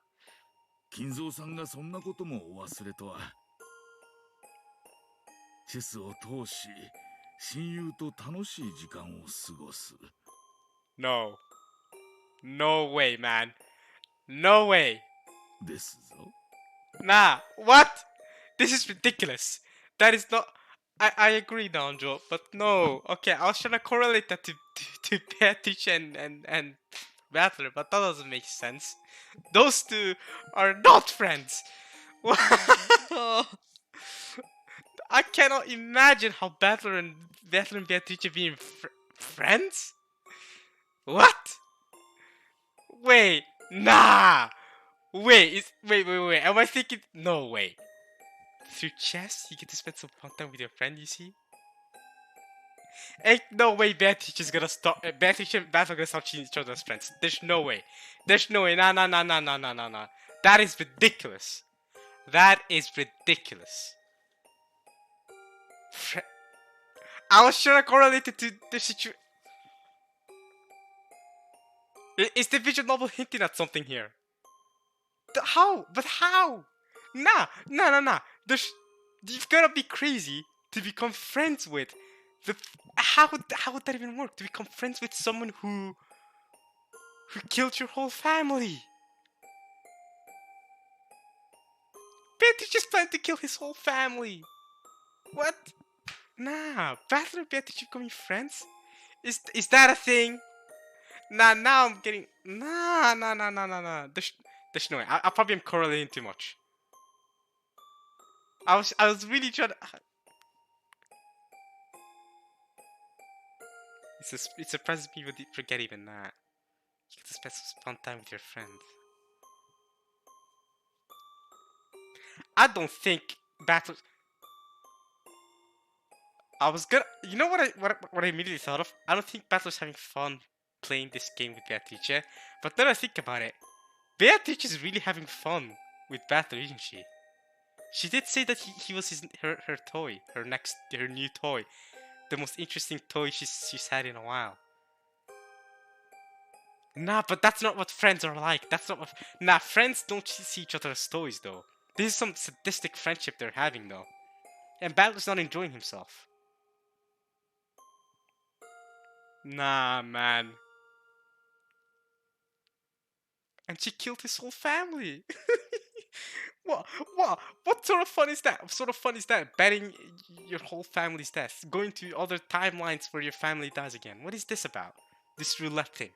金蔵さんがそんなこともお忘れとはチェスを通し親友と楽しい時間を過ごす No. No way, man. No way. ですぞ Nah. What? This is ridiculous. That is not. I agree, Nanjo, but no. Okay, I was trying to correlate that to Beatrice and Battler, but that doesn't make sense. Those two are not friends. I cannot imagine how Battler and Beatrice being friends. What? Wait, nah. Wait, wait. Am I thinking? No way. Through chess, you get to spend some fun time with your friend. You see? Ain't no way Beatrice is gonna stop. Beatrice and Battler gonna stop cheating each other as friends. There's no way. There's no way. Nah. That is ridiculous. That is ridiculous. I was trying to correlate it to the situation. Is the visual novel hinting at something here? How? But how? Nah. You've gotta be crazy to become friends with the. How would that even work? To become friends with someone who killed your whole family? Beatrice just planned to kill his whole family. What? Nah, Battler and Beatrice becoming friends? Is that a thing? Nah, now I'm getting. Nah. There's no way. I probably am correlating too much. I was really trying to. It surprises me when you forget even that. You get to spend some fun time with your friend. I don't think Battle. I was gonna. You know what I immediately thought of? I don't think Battler's having fun playing this game with Beatrice. But then I think about it. Beatrice is really having fun with Battler, isn't she? She did say that he was her toy, her new toy, the most interesting toy she's had in a while. Nah, but that's not what friends are like. That's not what. Nah, friends don't see each other as toys though. This is some sadistic friendship they're having though, and Battler's not enjoying himself. Nah, man. And she killed his whole family. What sort of fun is that? What sort of fun is that? Betting your whole family's death, going to other timelines where your family dies again. What is this about? This roulette thing.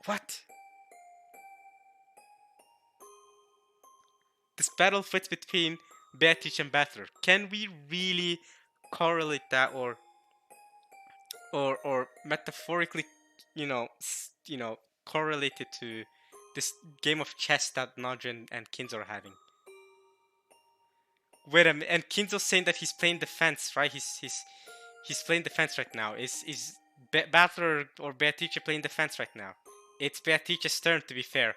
What? This battle fits between Beatrice and Battler. Can we really correlate that, or metaphorically, correlate it to this game of chess that Najin and Kinzo are having? Wait a minute, and Kinzo's saying that he's playing defense, right? He's playing defense right now. Is Battler or Beatrice playing defense right now? It's Beatrice's turn, to be fair.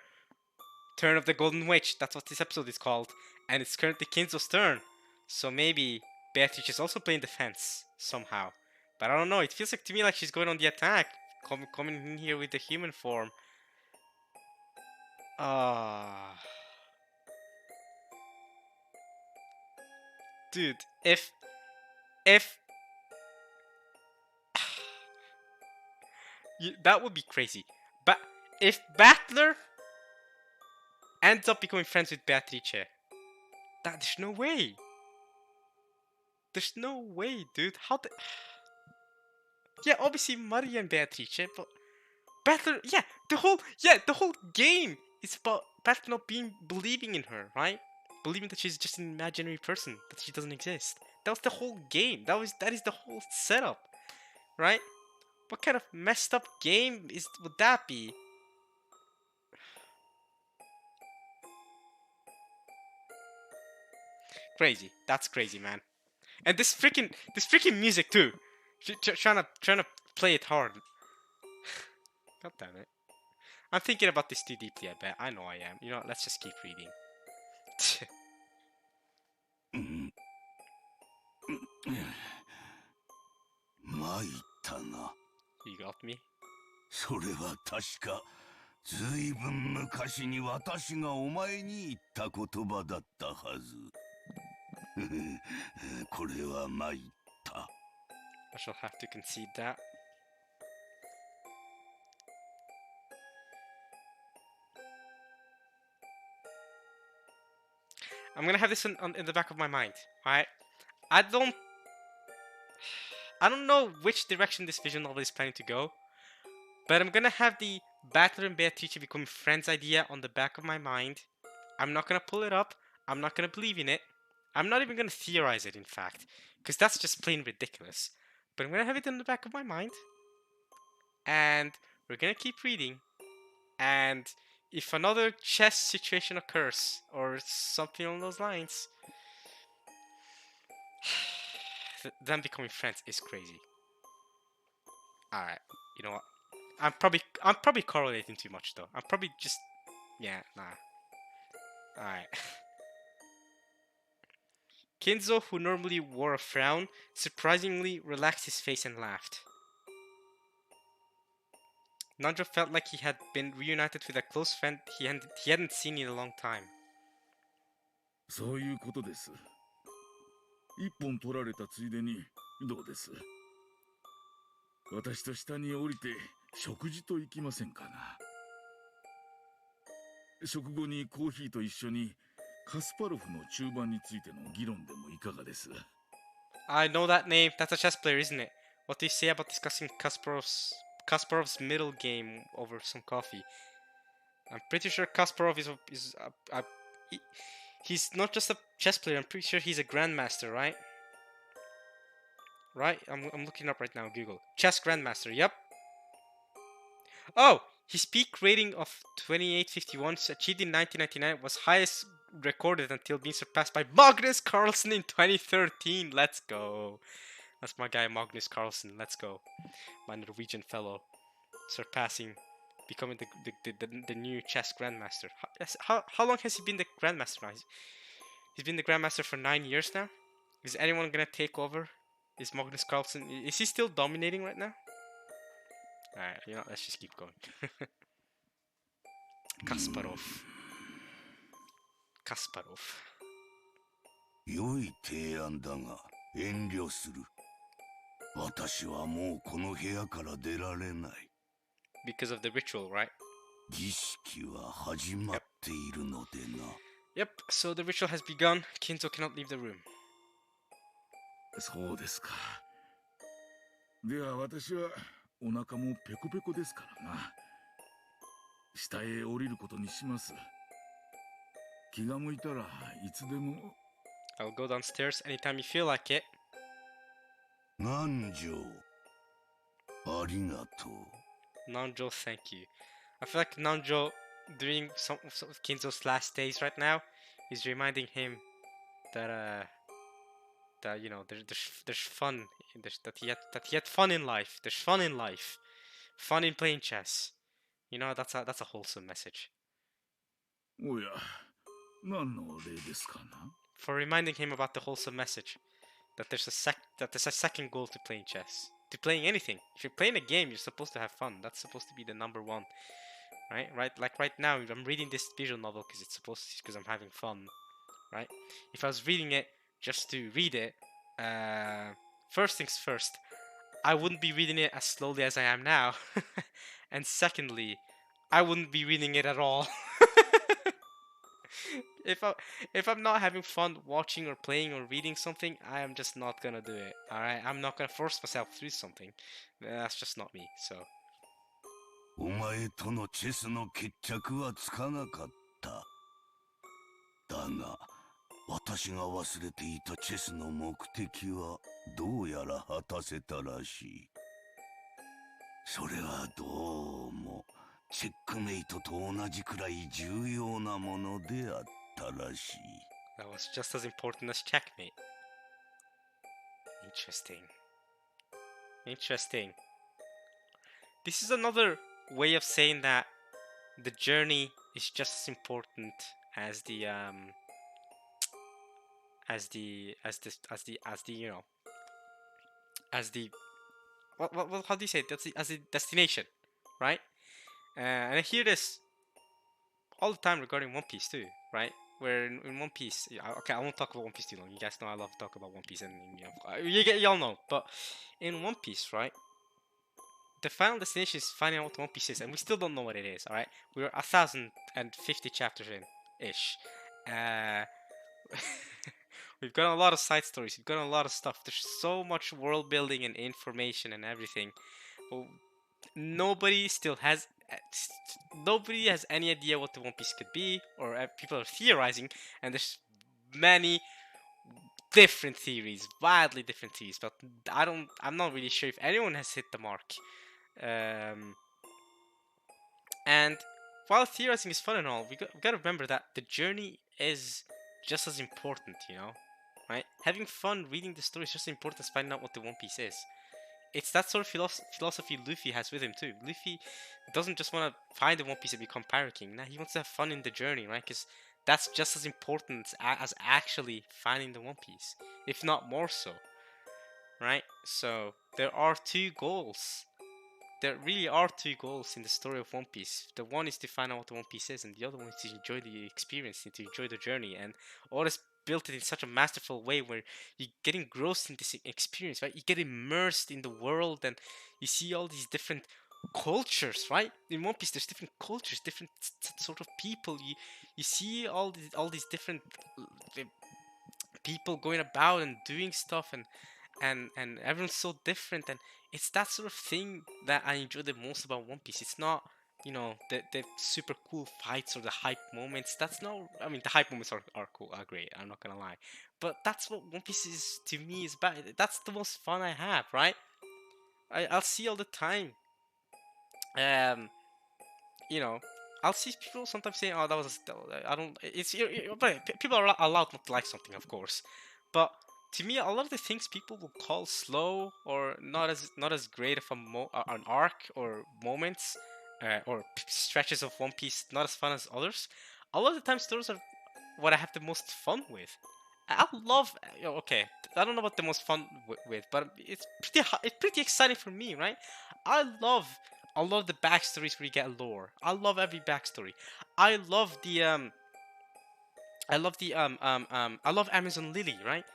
Turn of the Golden Witch, that's what this episode is called. And it's currently Kinzo's turn. So maybe Beatrice is also playing defense, somehow. But I don't know, it feels like to me like she's going on the attack. Coming in here with the human form. Dude, if that would be crazy. But if Battler ends up becoming friends with Beatrice, there's no way. There's no way, dude. How the... Yeah, obviously Maria and Beatrice, but Battler, the whole game is about Battler not believing in her, right? Believing that she's just an imaginary person, that she doesn't exist. That was the whole game. That is the whole setup, right? What kind of messed up game would that be? Crazy. That's crazy, man. And this freaking music too. Trying to play it hard. God damn it. I'm thinking about this too deeply, I bet. I know I am. You know what? Let's just keep reading. You got me? それは確かずいぶん昔に私がお前に言った言葉だったはず。これは参った。I shall have to concede that. I'm gonna have this in the back of my mind, alright? I don't know which direction this visual novel is planning to go, but I'm gonna have the Battler and Beatrice becoming friends idea on the back of my mind. I'm not gonna pull it up. I'm not gonna believe in it. I'm not even gonna theorize it, in fact, because that's just plain ridiculous. But I'm gonna have it in the back of my mind, and we're gonna keep reading. And if another chess situation occurs, or something along those lines, them becoming friends is crazy. Alright, you know what? I'm probably correlating too much though. I'm probably just nah. Alright. Kinzo, who normally wore a frown, surprisingly relaxed his face and laughed. Nanjo felt like he had been reunited with a close friend he hadn't seen in a long time. そういうことです。一本取られたついでにどうです。私と下に降りて食事と行きませんかな。食後にコーヒーと一緒にカスパロフの中盤についての議論でもいかがです。I know that name. That's a chess player, isn't it? What do you say about discussing Kasparov's middle game over some coffee? I'm pretty sure Kasparov he's not just a chess player. I'm pretty sure he's a grandmaster, right? Right? I'm looking up right now. Google chess grandmaster. Yep. Oh, his peak rating of 2851 achieved in 1999 was highest recorded until being surpassed by Magnus Carlsen in 2013. Let's go. That's my guy Magnus Carlsen. Let's go. My Norwegian fellow. Becoming the new chess grandmaster. How long has he been the grandmaster now? He's been the grandmaster for 9 years now. Is anyone gonna take over? Is Magnus Carlsen? Is he still dominating right now? Alright, you know, let's just keep going. Kasparov. 良い提案だが遠慮する。私はもうこの部屋から出られない。Because of the ritual, right? 儀式は始まっているのでな。Yep, so the ritual has begun. Kinzo cannot leave the room. そうですか。では私はお腹もペコペコですからな。下へ降りることにします。気が向いたらいつでも。I'll go downstairs anytime you feel like it. 南條、ありがとう。Nanjo, thank you. I feel like Nanjo, during some of Kinzo's last days right now, is reminding him that you know there's fun, that he had fun in life. There's fun in life, fun in playing chess. You know, that's a wholesome message. おや、何の例ですかな。For reminding him about the wholesome message, that there's a second goal to playing chess, to playing anything. If you're playing a game, you're supposed to have fun. That's supposed to be the number one, right? Like right now, I'm reading this visual novel because I'm having fun, right? If I was reading it just to read it, first things first, I wouldn't be reading it as slowly as I am now, and secondly, I wouldn't be reading it at all. if I if I'm not having fun watching or playing or reading something, I am just not gonna do it. All right, I'm not gonna force myself through something. That's just not me. So お前とのチェスの決着はつかなかった。だが、私が忘れていたチェスの目的はどうやら果たせたらしい。それはどうもチェックメイトと同じくらい重要なものであったらしい。that was just as important as checkmate. Interesting. Interesting. This is another way of saying that the journey is just as important as the you know, as the what how do you say it? That's the, as the destination, right? And I hear this all the time regarding One Piece too, right? Where in One Piece, okay, I won't talk about One Piece too long. You guys know I love to talk about One Piece, and you know, y'all know. But in One Piece, right, the final destination is finding out what One Piece is, and we still don't know what it is. All right, we're 1,050 chapters in, ish. Uh, we've got a lot of side stories. We've got a lot of stuff. There's so much world building and information and everything. But nobody still has. Nobody has any idea what the One Piece could be, or people are theorizing, and there's many different theories, wildly different theories. But I'm not really sure if anyone has hit the mark. And while theorizing is fun and all, we gotta remember that the journey is just as important, you know, right? Having fun reading the story is just as important as finding out what the One Piece is. It's that sort of philosophy Luffy has with him too. Luffy doesn't just want to find the One Piece and become Pirate King. Nah, he wants to have fun in the journey, right? Because that's just as important as actually finding the One Piece, if not more so, right? So there are two goals. There really are two goals in the story of One Piece. The one is to find out what the One Piece is, and the other one is to enjoy the experience and to enjoy the journey. And Oda's built it in such a masterful way where you get engrossed in this experience, right? You get immersed in the world, and you see all these different cultures, right? In One Piece, there's different cultures, different sort of people. You see all these different people going about and doing stuff, and everyone's so different, and it's that sort of thing that I enjoy the most about One Piece. It's not, you know, the super cool fights or the hype moments. That's not. I mean, the hype moments are cool, are great. I'm not gonna lie, but that's what One Piece is to me is about. That's the most fun I have, right? I'll see all the time. Um, you know, I'll see people sometimes saying, "Oh, that was I don't." It's but people are allowed not to like something, of course, but to me, a lot of the things people will call slow or not as great of an arc or moments or stretches of One Piece, not as fun as others. A lot of the times, those are what I have the most fun with. I love. Okay, I don't know what the most fun with, but it's pretty exciting for me, right? I love I love the backstories where you get lore. I love every backstory. I love the I love Amazon Lily, right?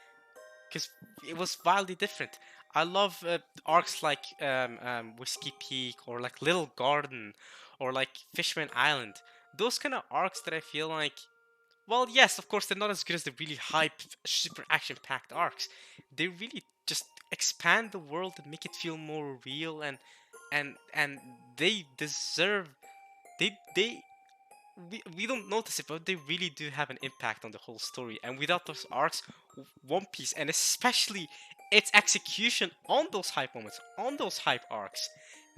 Because it was wildly different. I love arcs like Whiskey Peak or like Little Garden or like Fishman Island. Those kind of arcs that I feel like, well, yes, of course, they're not as good as the really hype, super action-packed arcs. They really just expand the world and make it feel more real, and they deserve. They we don't notice it, but they really do have an impact on the whole story. And without those arcs, One Piece, and especially its execution on those hype moments, on those hype arcs,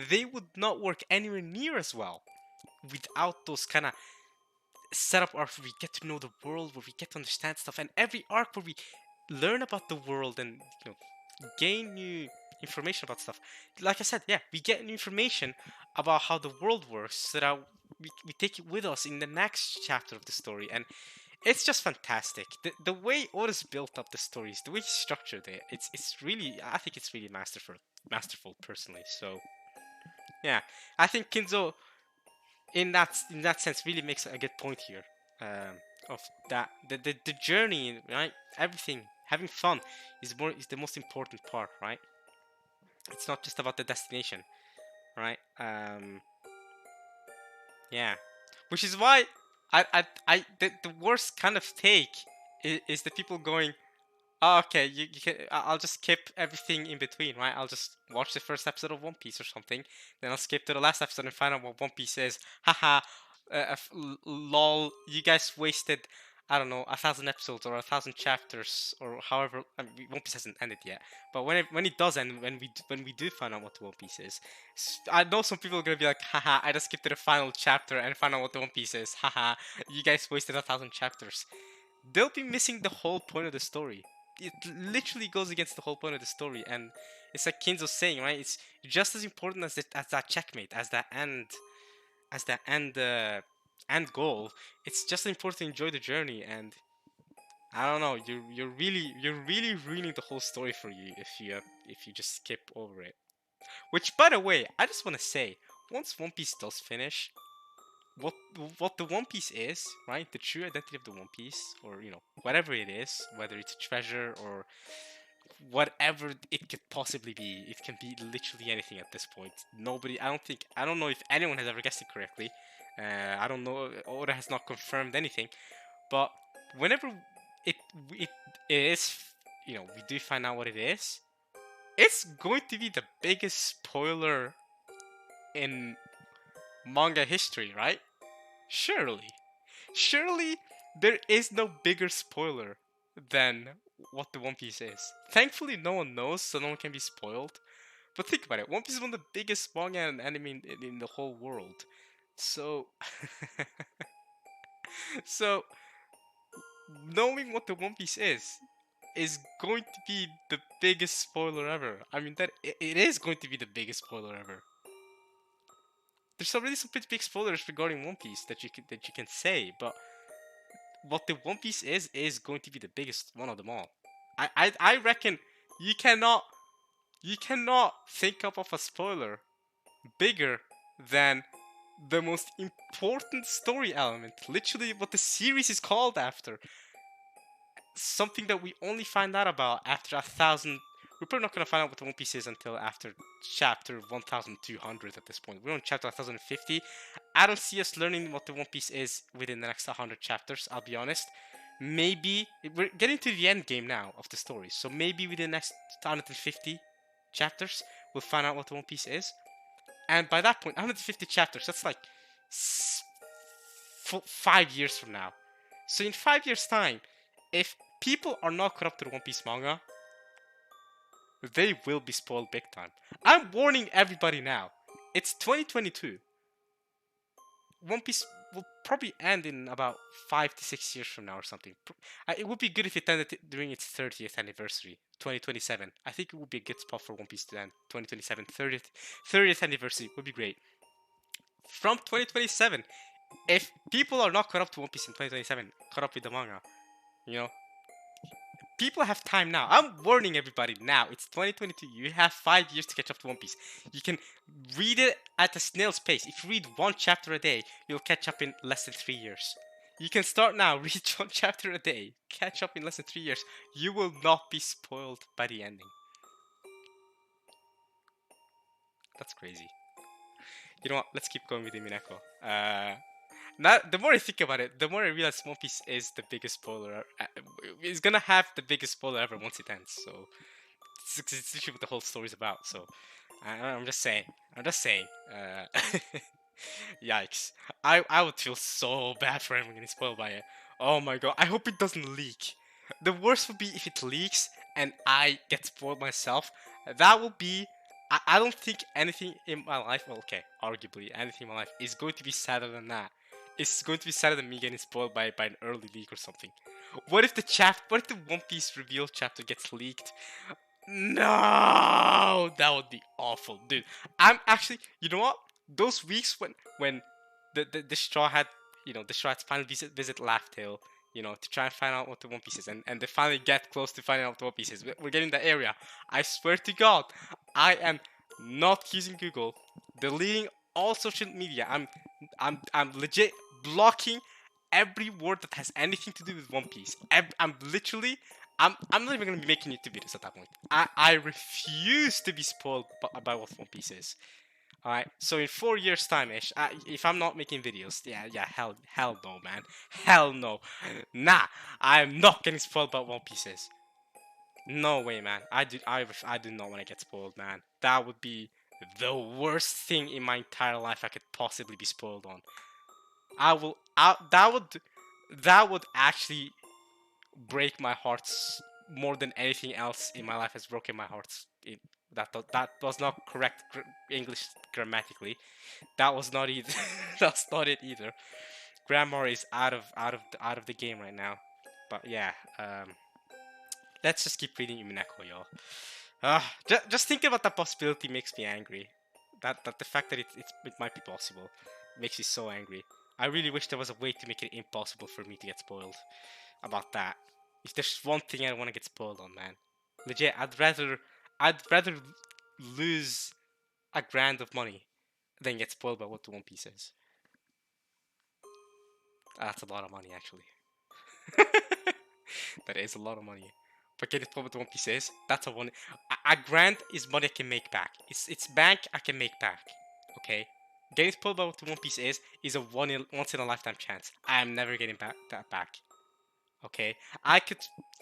they would not work anywhere near as well without those kind of setup arcs where we get to know the world, where we get to understand stuff, and every arc where we learn about the world and, you know, gain new information about stuff. Like I said, yeah, we get new information about how the world works so that we take it with us in the next chapter of the story, and it's just fantastic. The way Otis built up the stories, the way he structured it, it's really, I think it's really masterful personally. So yeah, I think Kinzo in that sense really makes a good point here, of that the journey, right? Everything, having fun is the most important part, right? It's not just about the destination, right? Yeah, which is why the worst kind of take is the people going, oh, okay, you can. I'll just skip everything in between, right? I'll just watch the first episode of One Piece or something, then I'll skip to the last episode and find out what One Piece is. Haha, lol. You guys wasted, I don't know, 1,000 episodes or 1,000 chapters or however. I mean, One Piece hasn't ended yet, but when it does end, when we do find out what the One Piece is, I know some people are gonna be like, haha, I just skipped to the final chapter and found out what the One Piece is. Haha, you guys wasted 1,000 chapters. They'll be missing the whole point of the story. It literally goes against the whole point of the story, and it's like Kinzo's saying, right? It's just as important as that checkmate, as that end goal. It's just important to enjoy the journey, and I don't know. You're really ruining the whole story for you if you just skip over it. Which, by the way, I just want to say, once One Piece does finish, what what the One Piece is, right? The true identity of the One Piece, or whatever it is, whether it's a treasure or whatever it could possibly be, it can be literally anything at this point. I don't know if anyone has ever guessed it correctly. I don't know, Oda has not confirmed anything, but whenever it it is, we do find out what it is. It's going to be the biggest spoiler in manga history, right? Surely. Surely there is no bigger spoiler than what the One Piece is. Thankfully, no one knows, so no one can be spoiled. But think about it, One Piece is one of the biggest manga and anime in the whole world. So, so knowing what the One Piece is going to be the biggest spoiler ever. I mean, it is going to be the biggest spoiler ever. There's already some pretty big spoilers regarding One Piece that you can say, but what the One Piece is going to be the biggest one of them all. I reckon you cannot think up of a spoiler bigger than the most important story element. Literally, what the series is called after. Something that we only find out about after 1,000. We're probably not gonna find out what the One Piece is until after chapter 1,200 at this point. We're on chapter 1,050. I don't see us learning what the One Piece is within the next 100 chapters, I'll be honest. Maybe, we're getting to the end game now of the story, so maybe within the next 150 chapters, we'll find out what the One Piece is. And by that point, 150 chapters, that's like 5 years from now. So in 5 years' time, if people are not caught up to the One Piece manga, they will be spoiled big time. I'm warning everybody now. It's 2022. One Piece will probably end in about 5 to 6 years from now or something. It would be good if it ended during its 30th anniversary, 2027. I think it would be a good spot for One Piece to end. 2027, 30th anniversary would be great. From 2027, if people are not caught up to One Piece in 2027, caught up with the manga, people have time now. I'm warning everybody now. It's 2022. You have 5 years to catch up to One Piece. You can read it at a snail's pace. If you read one chapter a day, you'll catch up in less than 3 years. You can start now, read one chapter a day, catch up in less than 3 years. You will not be spoiled by the ending. That's crazy. You know what? Let's keep going with Umineko. Now, the more I think about it, the more I realize One Piece is the biggest spoiler. It's gonna have the biggest spoiler ever once it ends. So it's literally what the whole story's about. So I'm just saying. Yikes! I would feel so bad for anyone getting spoiled by it. Oh my god! I hope it doesn't leak. The worst would be if it leaks and I get spoiled myself. That will be. I don't think anything in my life. Well, okay, arguably anything in my life is going to be sadder than that. It's going to be sadder than me getting spoiled by an early leak or something. What if the One Piece reveal chapter gets leaked? No, that would be awful, dude. I'm actually, you know what? Those weeks when the Straw had, the Straw had finally visit Laugh Tale, to try and find out what the One Piece is, and they finally get close to finding out what the One Piece is. We're getting that area. I swear to God, I am not using Google, deleting all social media. I'm legit blocking every word that has anything to do with One Piece. I'm not even gonna be making YouTube videos at that point. I refuse to be spoiled by what One Piece is. All right. So in 4 years' time, ish, if I'm not making videos, yeah, hell no, man, hell no, nah, I'm not getting spoiled by One Pieces. No way, man. I do not want to get spoiled, man. That would be the worst thing in my entire life I could possibly be spoiled on. That would actually break my heart more than anything else in my life has broken my heart. That was not correct English grammatically. That was not either. That's not it either. Grammar is out of the game right now. But yeah, let's just keep reading Umineko, y'all. Just thinking about that possibility makes me angry. That the fact that it might be possible makes me so angry. I really wish there was a way to make it impossible for me to get spoiled about that. If there's one thing I don't want to get spoiled on, man, legit, I'd rather lose $1,000 of money than get spoiled by what the One Piece is. That's a lot of money, actually. That is a lot of money. But getting spoiled with the One Piece is, that's a grand is money I can make back. It's bank I can make back. Okay, getting spoiled by what the One Piece is a once in a lifetime chance. I am never getting that back. Okay, I could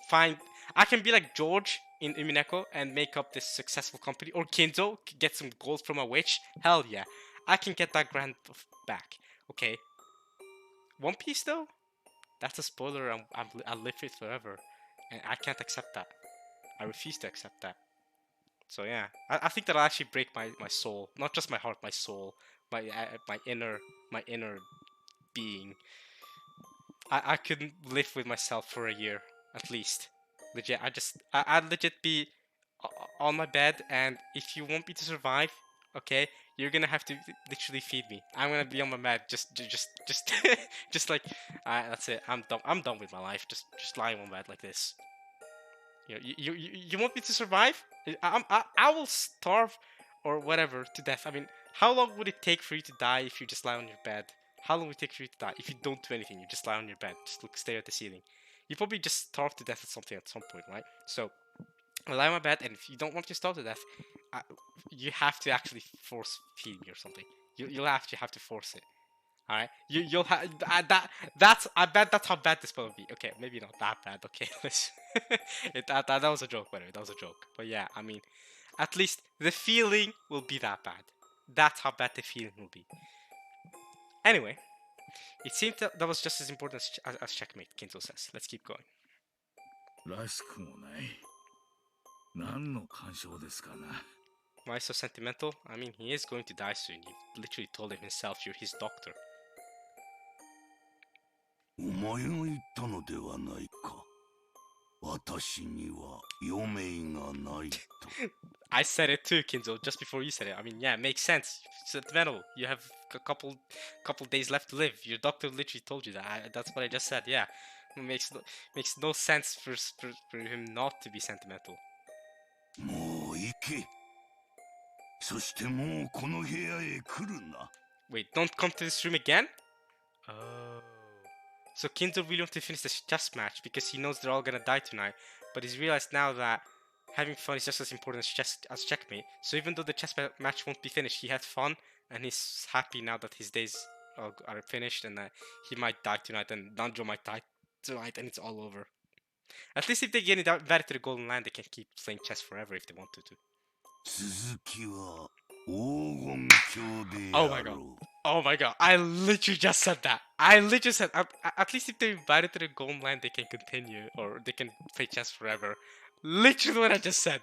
find, I can be like George in Umineko and make up this successful company, or Kinzo get some gold from a witch. Hell yeah, I can get that grand back. Okay, One Piece though, that's a spoiler. I'll live with forever, and I can't accept that. I refuse to accept that. So yeah, I think that'll actually break my soul, not just my heart, my soul, my inner being. I couldn't live with myself for a year at least. Legit, I'd legit be on my bed, and if you want me to survive, okay, you're gonna have to literally feed me. I'm gonna be on my bed, just just like, that's it. I'm done. I'm done with my life. Just lying on my bed like this. You want me to survive? I will starve or whatever to death. I mean, how long would it take for you to die if you just lie on your bed? How long would it take for you to die if you don't do anything? You just lie on your bed, just stare at the ceiling. You probably just starve to death at something at some point, right? So I lie on my bed, and if you don't want to starve to death, uh, you have to actually force feed me or something. You'll actually have to force it. All right, you'll have I bet that's how bad this will be. Okay, maybe not that bad. Okay, let's. That was a joke, by the way. That was a joke. But yeah, I mean, at least the feeling will be that bad. That's how bad the feeling will be. Anyway, it seemed that was just as important as checkmate. Kinzo says. Let's keep going. らしくもない。何の干渉ですかな。Why so sentimental? I mean, he is going to die soon. You literally told him himself you're his doctor. お前が言ったのではないか。私には余命がないと。I said it too, Kinzo, just before you said it. I mean, yeah, it makes sense. Sentimental. You have a couple days left to live. Your doctor literally told you that. That's what I just said. Yeah, it makes no sense for him not to be sentimental. もう行け。そしてもうこの部屋へ来るな。Wait, don't come to this room again? Oh. So Kinzo really wants to finish this chess match because he knows they're all gonna die tonight, but he's realized now that having fun is just as important as checkmate. So even though the chess match won't be finished, he had fun, and he's happy now that his days are finished, and that he might die tonight, and Nanjo might die tonight, and it's all over. At least if they get invited to the Golden Land, they can keep playing chess forever if they want to. 続きは黄金鏡で Oh あ my ろ god. う。 Oh my god, I literally just said that. I literally said, at least if they're invited to the Golden Land, they can continue, or they can play chess forever. Literally what I just said.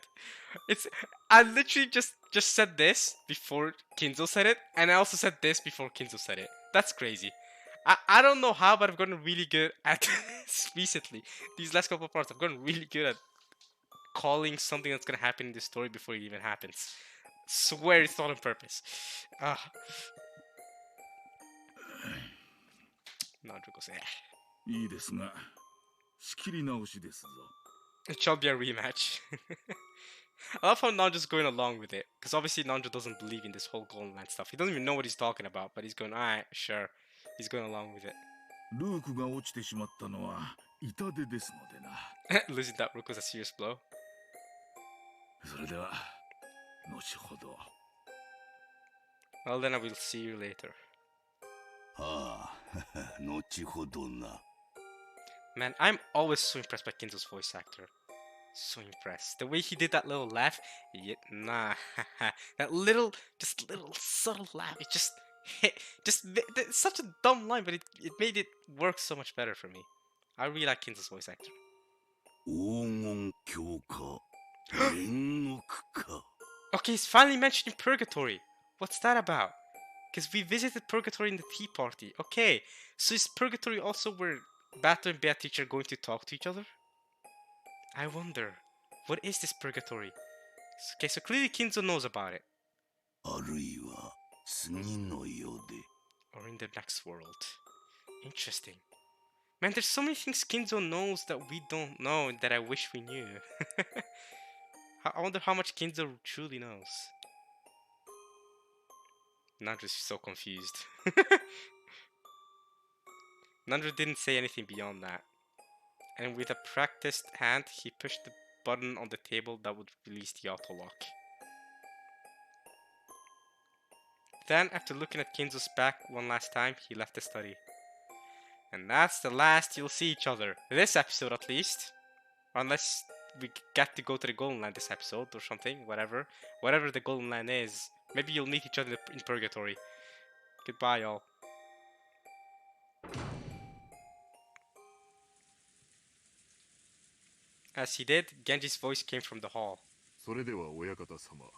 I literally just said this before Kinzo said it, and I also said this before Kinzo said it. That's crazy. I don't know how, but I've gotten really good at recently. These last couple of parts, I've gotten really good at calling something that's gonna happen in the story before it even happens. Swear it's not on purpose. Nanjo goes, いいですが、仕切り直しですぞ。 It shall be a rematch. I love how Nanjo's going along with it, because obviously Nanjo doesn't believe in this whole Golden Land stuff. He doesn't even know what he's talking about, but he's going, alright, sure. He's going along with it. ルークが落ちてしまったのは痛手ですのでな。 Losing that rook was a serious blow. それでは後ほど。Well, then I will see you later. ああ後ほどな。 Man, I'm always so impressed by Kinzo's voice actor. So impressed. The way he did that little laugh, yeah, nah, that just little subtle laugh. It just hit, it's such a dumb line, but it made it work so much better for me. I really like Kinzo's voice actor. 黄金鏡か煉獄か。 Okay, he's finally mentioning Purgatory. What's that about? Because we visited Purgatory in the tea party. Okay, so is Purgatory also where Bato and Beatrice are going to talk to each other? I wonder, what is this Purgatory? Okay, so clearly Kinzo knows about it. あるいは次の世で。 Or in the next world. Interesting. Man, there's so many things Kinzo knows that we don't know and that I wish we knew. I wonder how much Kinzo truly knows. Nandra's so confused. Nandra didn't say anything beyond that. And with a practiced hand, he pushed the button on the table that would release the auto lock. Then, after looking at Kinzo's back one last time, he left the study. And that's the last you'll see each other. This episode, at least. Unless we get to go to the Golden Land this episode or something, whatever. Whatever the Golden Land is. Maybe you'll meet each other in Purgatory. Goodbye, y'all. As he did, Genji's voice came from the hall. それでは親方様、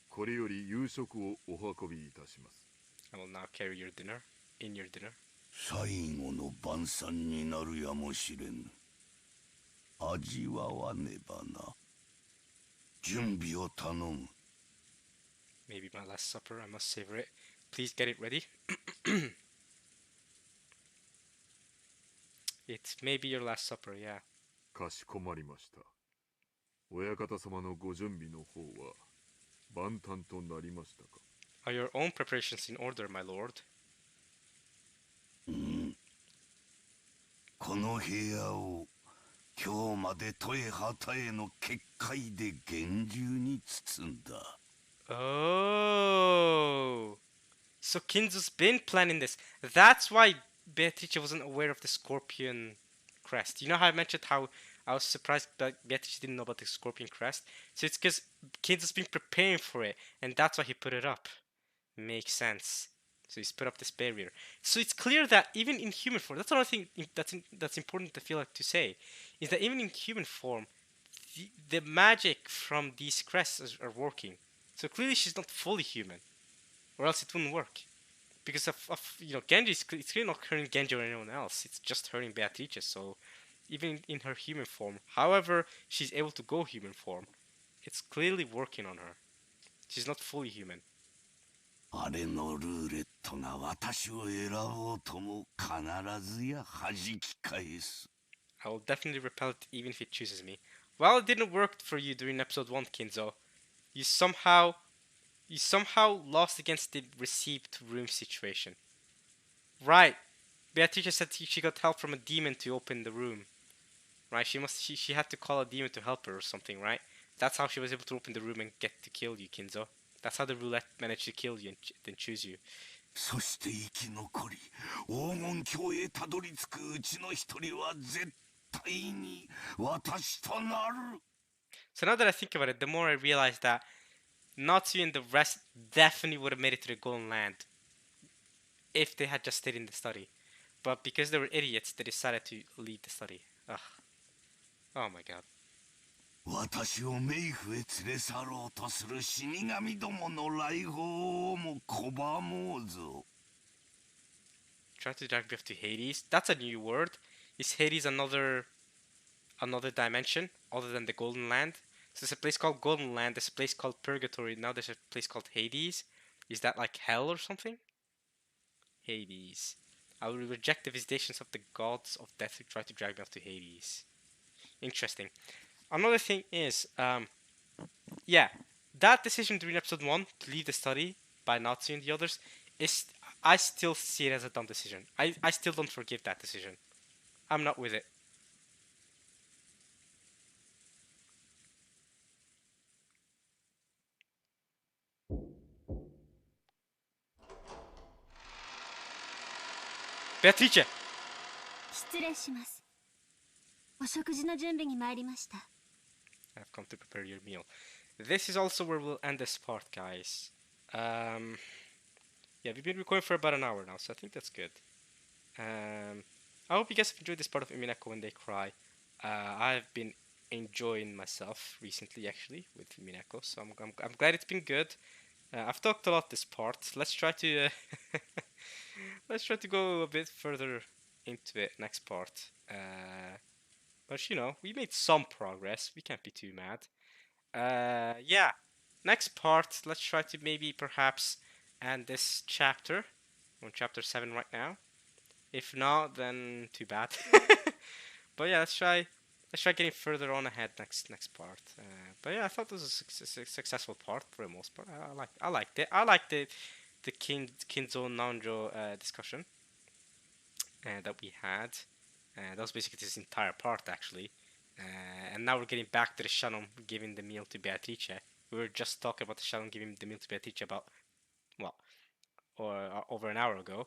これより夕食をお運びいたします。 I will now carry your dinner. In your dinner. 最後の晩餐になるやもしれぬ。味わわねばな。準備を頼む。 Maybe my last supper. I must savor it. Please get it ready. It may be your last supper, yeah. かしこまりました。親方様のご準備の方は万端となりましたか。 Are your own preparations in order, my lord? この部屋を今日まで十重旗への結界で厳重に包んだ。 Oh! So Kinzo's been planning this. That's why Beatrice wasn't aware of the scorpion crest. You know how I mentioned how I was surprised that Beatrice didn't know about the scorpion crest? So it's because Kinzo's been preparing for it, and that's why he put it up. Makes sense. So he's put up this barrier. So it's clear that even in human form, that's another thing that's important to feel like to say, is that even in human form, the magic from these crests are working. So clearly she's not fully human, or else it wouldn't work. Because of Genji, it's clearly not hurting Genji or anyone else. It's just hurting Beatrice. So even in her human form, however she's able to go human form, it's clearly working on her. She's not fully human. あれのルーレットが私を選ぼうとも必ずや弾き返す。 I will definitely repel it even if it chooses me. Well, it didn't work for you during episode 1, Kinzo. You somehow lost against the received room situation. Right. Beatrice said she got help from a demon to open the room. Right? She had to call a demon to help her or something, right? That's how she was able to open the room and get to kill you, Kinzo. That's how the roulette managed to kill you and then choose you. そして生き残り黄金鏡へたどり着くうちの一人は絶対に私となる。 So now that I think about it, the more I realize that Natsu and the rest definitely would have made it to the Golden Land if they had just stayed in the study. But because they were idiots, they decided to leave the study. Ugh. Oh my god. 私を冥府へ連れ去ろうとする死神どもの来訪をも拒もうぞ。 Try to drag me off to Hades? That's a new word. Is Hades another dimension other than the Golden Land? So there's a place called Golden Land, there's a place called Purgatory, now there's a place called Hades. Is that like hell or something? Hades. I will reject the visitations of the gods of death who try to drag me off to Hades. Interesting. Another thing is, yeah, that decision during episode 1 to leave the study by Natsu and the others is, I still see it as a dumb decision. I still don't forgive that decision. I'm not with it. Beatrice! 失礼します。お食事の準備に参りました。 I've come to prepare your meal. This is also where we'll end this part, guys. Yeah, we've been recording for about an hour now, so I think that's good. I hope you guys have enjoyed this part of Umineko when they cry. I've been enjoying myself recently, actually, with Umineko, so I'm glad it's been good. I've talked a lot this part. Let's try to let's try to go a bit further into it next part. But you know, we made some progress. We can't be too mad. Yeah. Next part, let's try to maybe perhaps end this chapter. We're on chapter 7 right now. If not, then too bad. But yeah, let's try getting further on ahead next part. But yeah, I thought this was a successful part for the most part. I liked it. I liked the Kinzo Nanjo discussion that we had. That was basically this entire part actually. And now we're getting back to the Shannon giving the meal to Beatrice. We were just talking about the Shannon giving the meal to Beatrice about, well, or over an hour ago.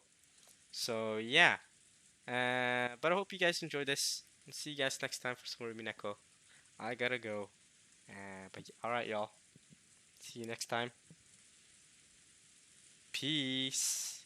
So yeah. But I hope you guys enjoyed this. And see you guys next time for some more Umineko. I gotta go. But alright, y'all. See you next time. Peace.